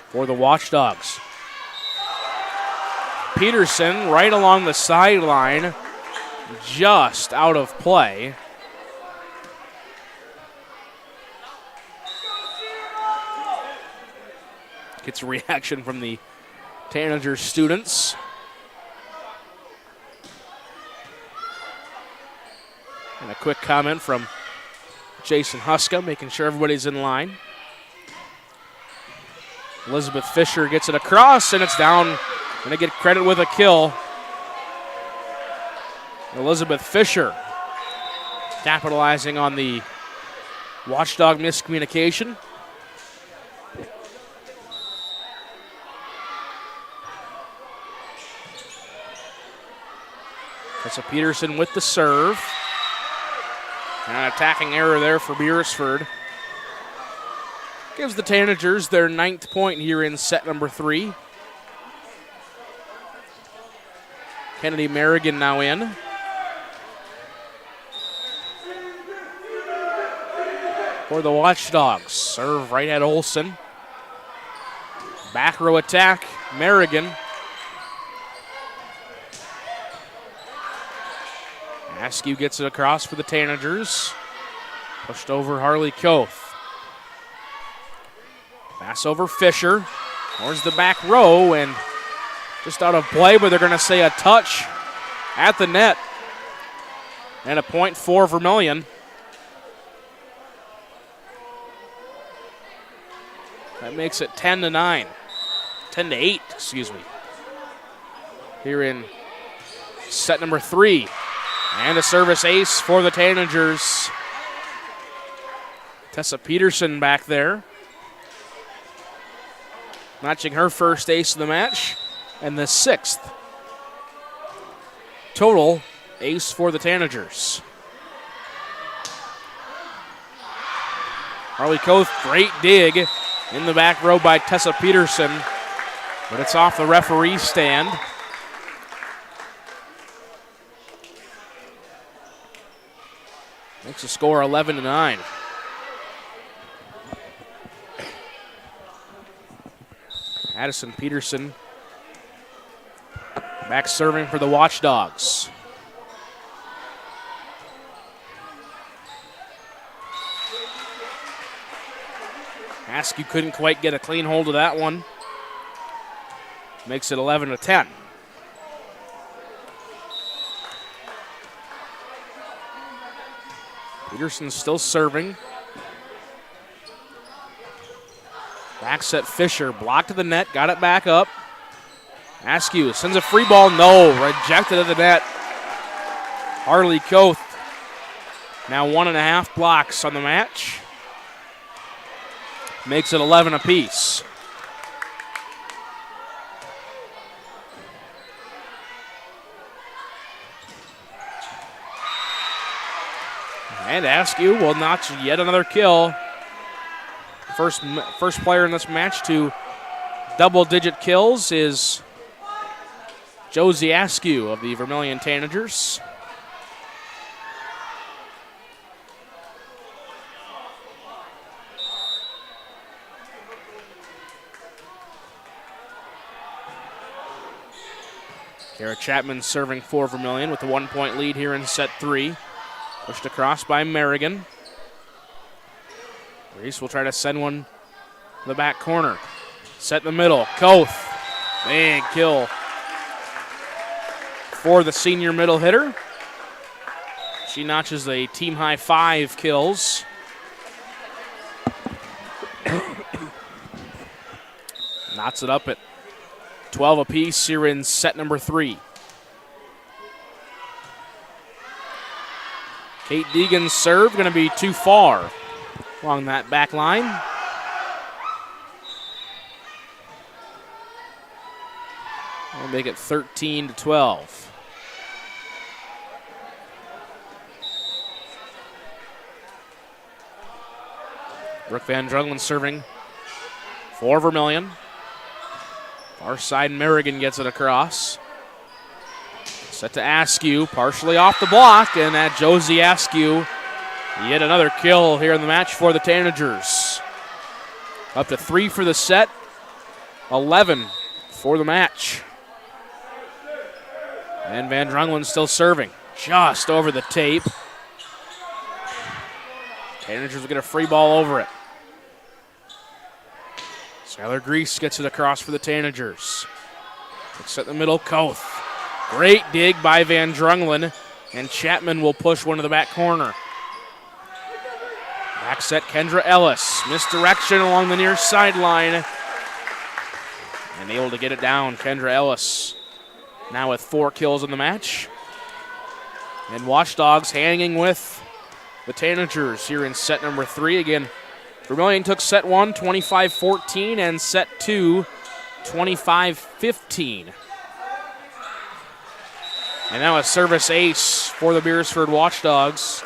for the Watchdogs. Peterson right along the sideline, just out of play. Gets a reaction from the Tanager students. And a quick comment from Jason Huska, making sure everybody's in line. Elizabeth Fisher gets it across, and it's down. Going to get credit with a kill. Elizabeth Fisher capitalizing on the Watchdog miscommunication. Tessa Peterson with the serve. And an attacking error there for Beresford. Gives the Tanagers their 9th point here in set number 3. Kennedy Merrigan now in. For the Watchdogs. Serve right at Olson. Back row attack, Merrigan. Askew gets it across for the Tanagers. Pushed over Harley Koth. Pass over Fisher. Towards the back row and just out of play, but they're going to say a touch at the net. And a point for Vermillion. That makes it 10-9. 10-8, excuse me. Here in set number 3. And a service ace for the Tanagers. Tessa Peterson back there. Notching her first ace of the match. And the 6th total ace for the Tanagers. Harley Koth, great dig. in the back row by Tessa Peterson, but it's off the referee's stand. Makes the score 11-9. Addison Peterson back serving for the Watchdogs. Askew couldn't quite get a clean hold of that one. Makes it 11-10. Peterson still serving. Back set Fisher, blocked to the net, got it back up. Askew sends a free ball, no, rejected at the net. Harley Koth now 1.5 blocks on the match. Makes it 11 apiece. And Askew will notch yet another kill. First player in this match to double-digit kills is Josie Askew of the Vermillion Tanagers. Kara Chapman serving for Vermillion with a 1-point lead here in set 3. Pushed across by Merrigan. Reese will try to send one to the back corner. Set in the middle. Koth. Big kill for the senior middle hitter. She notches a team-high 5 kills. Knots it up at 12 apiece here in set number 3. Kate Deegan's serve going to be too far along that back line. We'll make it 13-12. Brooke Van Drunglen serving for Vermillion. Far side, Merrigan gets it across. Set to Askew, partially off the block, and that Josie Askew, yet another kill here in the match for the Tanagers. Up to 3 for the set, 11 for the match. And Van Drunglen still serving, just over the tape. Tanagers will get a free ball over it. Skylar Grease gets it across for the Tanagers. Set in the middle, Koth. Great dig by Van Drunglen, and Chapman will push one to the back corner. Back set, Kendra Ellis. Misdirection along the near sideline. And able to get it down, Kendra Ellis. Now with 4 kills in the match. And Watchdogs hanging with the Tanagers here in set number 3. Again, Vermillion took set 1, 25-14, and set 2, 25-15. And now a service ace for the Beresford Watchdogs.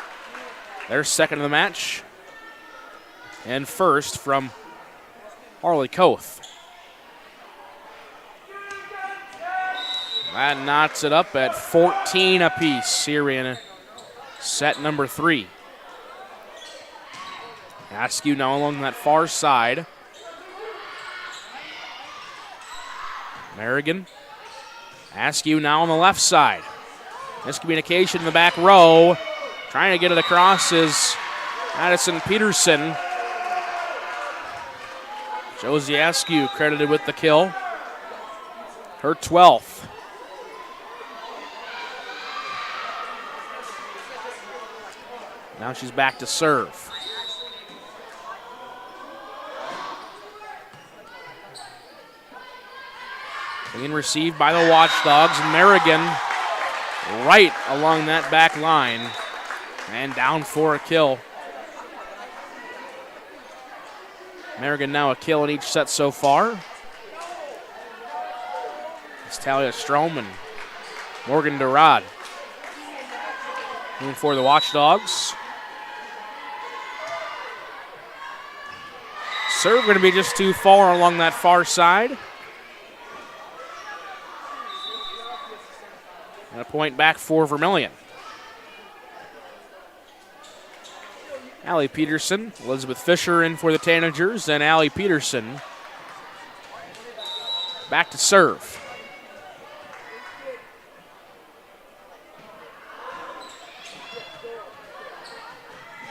Their second of the match. And first from Harley Koth. That knots it up at 14 apiece here in set number 3. Askew now along that far side. Merrigan. Askew now on the left side. Miscommunication in the back row. Trying to get it across is Addison Peterson. Josie Askew credited with the kill. Her 12th. Now she's back to serve. Being received by the Watchdogs. Merrigan right along that back line and down for a kill. Merrigan now a kill in each set so far. It's Talia Strom and Morgan Durad in for the Watchdogs. Serve going to be just too far along that far side. And a point back for Vermillion. Allie Peterson, Elizabeth Fisher in for the Tanagers, and Allie Peterson back to serve.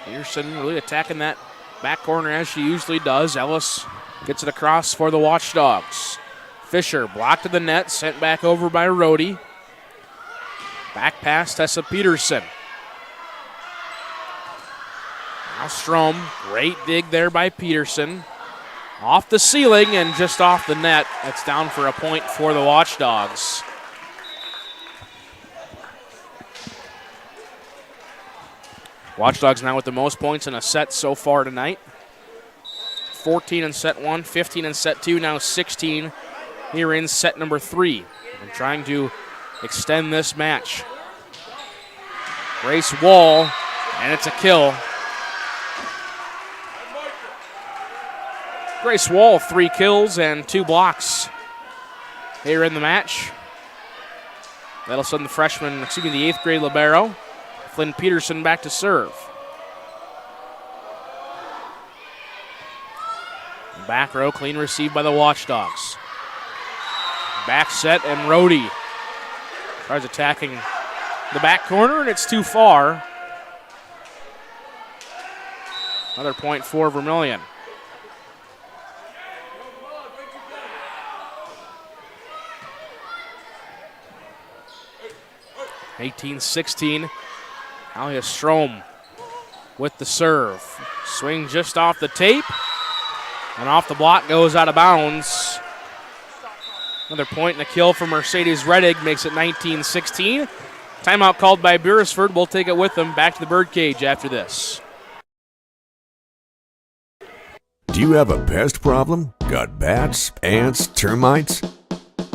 Peterson really attacking that back corner as she usually does. Ellis gets it across for the Watchdogs. Fisher blocked to the net, sent back over by Rhodey. Back past Tessa Peterson. Now Strom, great dig there by Peterson. Off the ceiling and just off the net. That's down for a point for the Watchdogs. Watchdogs now with the most points in a set so far tonight. 14 in set 1, 15 in set 2, now 16 here in set number 3. And trying to extend this match. Grace Wall, and it's a kill. Grace Wall, 3 kills and 2 blocks here in the match. That'll send the the 8th grade libero, Flynn Peterson, back to serve. Back row, clean receive by the Watchdogs. Back set, and Rhodey tries attacking the back corner, and it's too far. Another point for Vermillion. (18-16). Alia Strom with the serve. Swing just off the tape. And off the block, goes out of bounds. Another point and a kill for Mercedes Reddig makes it 19-16. Timeout called by Beresford. We'll take it with them back to the birdcage after this. Do you have a pest problem? Got bats, ants, termites?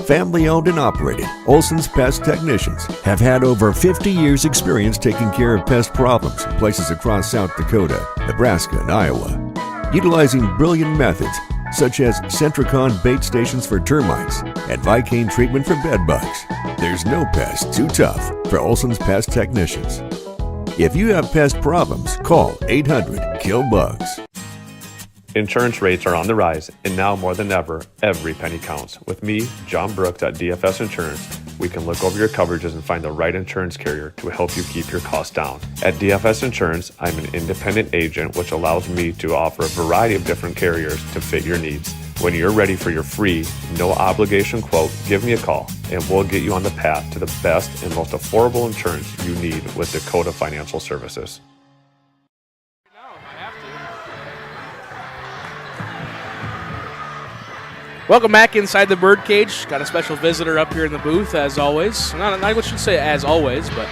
Family owned and operated, Olson's Pest Technicians have had over 50 years experience taking care of pest problems in places across South Dakota, Nebraska, and Iowa. Utilizing brilliant methods such as Centricon bait stations for termites and Vicane treatment for bed bugs. There's no pest too tough for Olson's Pest Technicians. If you have pest problems, call 800-KILL-BUGS. Insurance rates are on the rise, and now more than ever, every penny counts. With me, John Brooks at DFS Insurance, we can look over your coverages and find the right insurance carrier to help you keep your costs down. At DFS Insurance, I'm an independent agent, which allows me to offer a variety of different carriers to fit your needs. When you're ready for your free, no obligation quote, give me a call, and we'll get you on the path to the best and most affordable insurance you need with Dakota Financial Services. Welcome back inside the birdcage. Got a special visitor up here in the booth, as always. Not I should say as always, but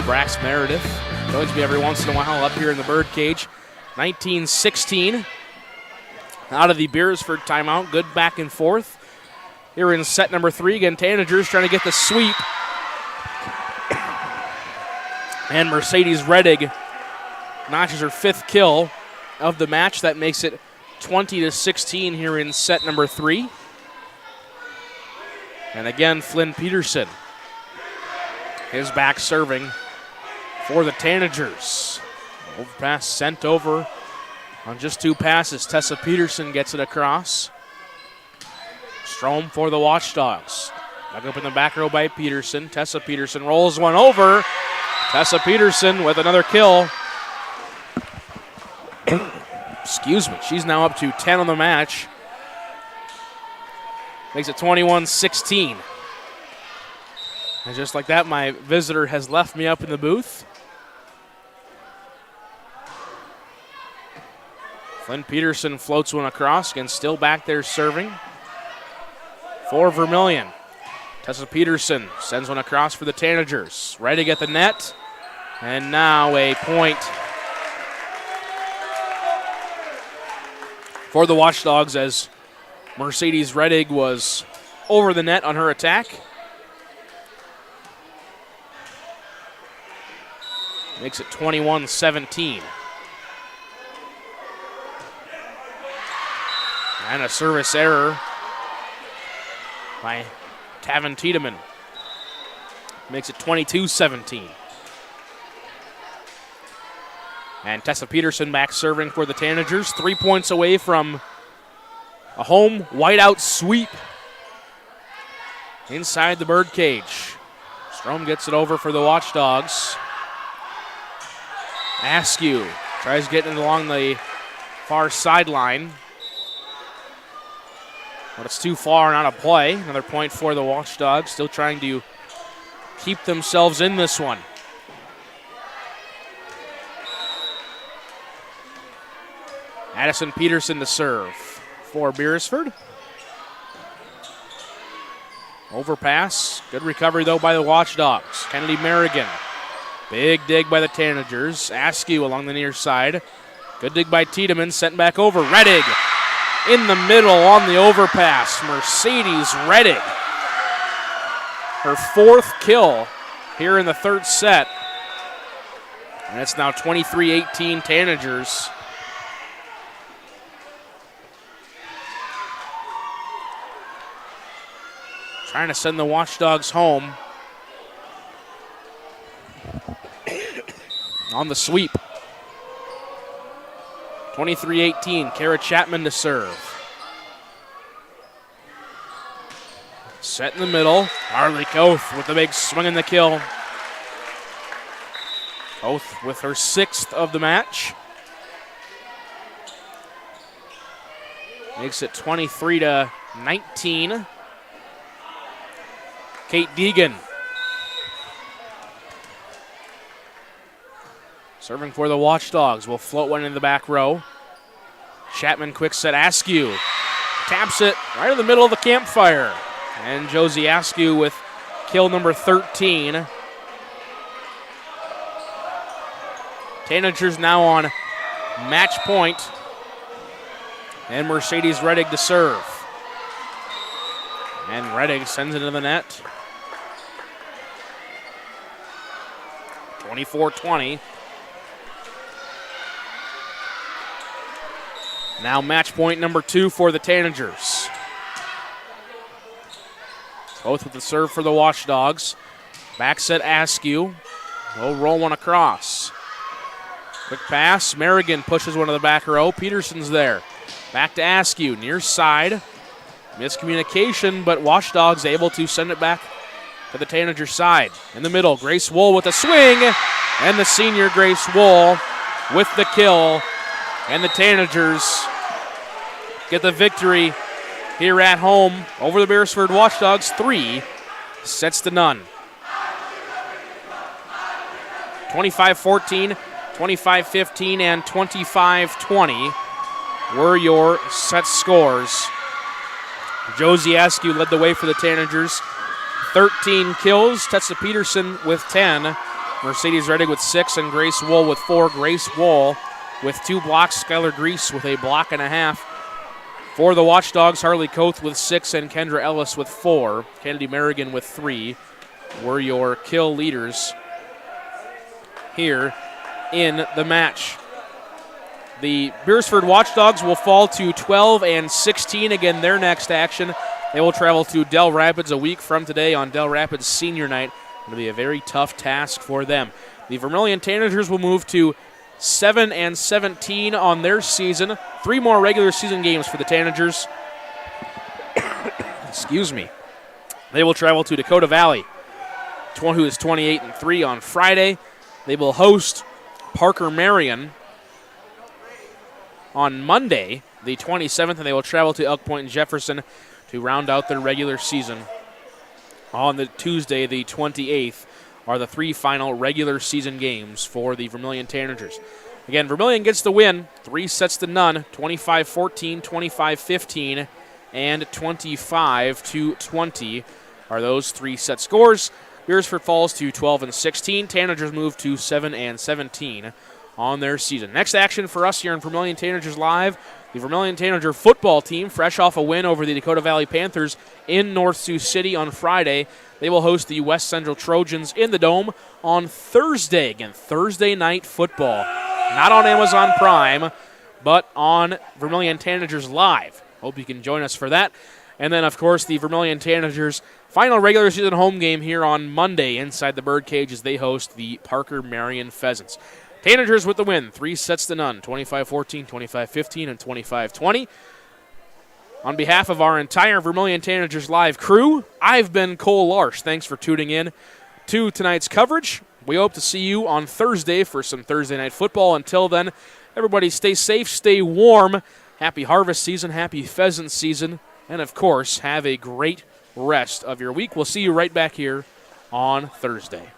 Brax Meredith joins me every once in a while up here in the birdcage. 19-16. Out of the Beresford timeout. Good back and forth. Here in set number 3, again, Tanagers trying to get the sweep. And Mercedes Reddig notches her 5th kill of the match. That makes it 20-16 here in set number 3. And again, Flynn Peterson is back serving for the Tanagers. Overpass sent over on just 2 passes. Tessa Peterson gets it across. Strom for the Watchdogs. Back up in the back row by Peterson. Tessa Peterson rolls one over. Tessa Peterson with another kill. Excuse me. She's now up to 10 on the match. Makes it 21-16. And just like that, my visitor has left me up in the booth. Flynn Peterson floats one across, again still back there serving for Vermillion. Tessa Peterson sends one across for the Tanagers. Ready to get the net. And now a point for the Watchdogs as Mercedes Reddig was over the net on her attack. Makes it 21-17. And a service error by Tavin Tiedemann. Makes it 22-17. And Tessa Peterson back serving for the Tanagers. 3 points away from a home whiteout sweep inside the birdcage. Strom gets it over for the Watchdogs. Askew tries getting it along the far sideline. But it's too far and out of play. Another point for the Watchdogs. Still trying to keep themselves in this one. Addison Peterson to serve for Beresford. Overpass. Good recovery, though, by the Watchdogs. Kennedy Merrigan. Big dig by the Tanagers. Askew along the near side. Good dig by Tiedemann. Sent back over. Reddig in the middle on the overpass. Mercedes Reddig. Her 4th kill here in the 3rd set. And it's now 23-18 Tanagers. Trying to send the Watchdogs home. On the sweep. 23-18, Kara Chapman to serve. Set in the middle, Harley Koth with the big swing and the kill. Koth with her 6th of the match. Makes it 23-19. Kate Deegan serving for the Watchdogs. Will float one in the back row. Chapman quick set. Askew taps it right in the middle of the campfire. And Josie Askew with kill number 13. Tanagers now on match point. And Mercedes Reddig to serve. And Reddig sends it into the net. 24-20. Now match point number 2 for the Tanagers. Both with the serve for the Watchdogs. Back set Askew. We'll roll one across. Quick pass. Merrigan pushes one to the back row. Peterson's there. Back to Askew. Near side. Miscommunication, but Watchdogs able to send it back to the Tanager side. In the middle, Grace Wool with a swing. And the senior Grace Wool with the kill. And the Tanagers get the victory here at home over the Beresford Watchdogs. 3 sets to none. 25-14, 25-15, and 25-20 were your set scores. Josie Askew led the way for the Tanagers. 13 kills. Tessa Peterson with 10. Mercedes Reddig with 6, and Grace Wool with 4. Grace Wool with 2 blocks. Skylar Grease with a block and a half. For the Watchdogs, Harley Koth with 6 and Kendra Ellis with 4. Kennedy Merrigan with 3 were your kill leaders here in the match. The Beresford Watchdogs will fall to 12-16. Again, their next action, they will travel to Del Rapids a week from today on Del Rapids Senior Night. It'll be a very tough task for them. The Vermillion Tanagers will move to 7-17 on their season. 3 more regular season games for the Tanagers. Excuse me. They will travel to Dakota Valley, who is 28-3 on Friday. They will host Parker Marion on Monday, the 27th, and they will travel to Elk Point and Jefferson to round out their regular season. On the Tuesday, the 28th, are the 3 final regular season games for the Vermillion Tanagers. Again, Vermillion gets the win, 3 sets to none, 25-14, 25-15, and 25-20 are those 3 set scores. Beresford falls to 12-16. Tanagers move to 7-17 on their season. Next action for us here in Vermillion Tanagers Live, the Vermillion Tanager football team, fresh off a win over the Dakota Valley Panthers in North Sioux City on Friday. They will host the West Central Trojans in the Dome on Thursday. Again, Thursday night football. Not on Amazon Prime, but on Vermillion Tanagers Live. Hope you can join us for that. And then, of course, the Vermillion Tanagers' final regular season home game here on Monday inside the Birdcage as they host the Parker Marion Pheasants. Tanagers with the win, 3-0, 25-14, 25-15, and 25-20. On behalf of our entire Vermillion Tanagers Live crew, I've been Cole Larsh. Thanks for tuning in to tonight's coverage. We hope to see you on Thursday for some Thursday night football. Until then, everybody stay safe, stay warm. Happy harvest season, happy pheasant season, and of course, have a great rest of your week. We'll see you right back here on Thursday.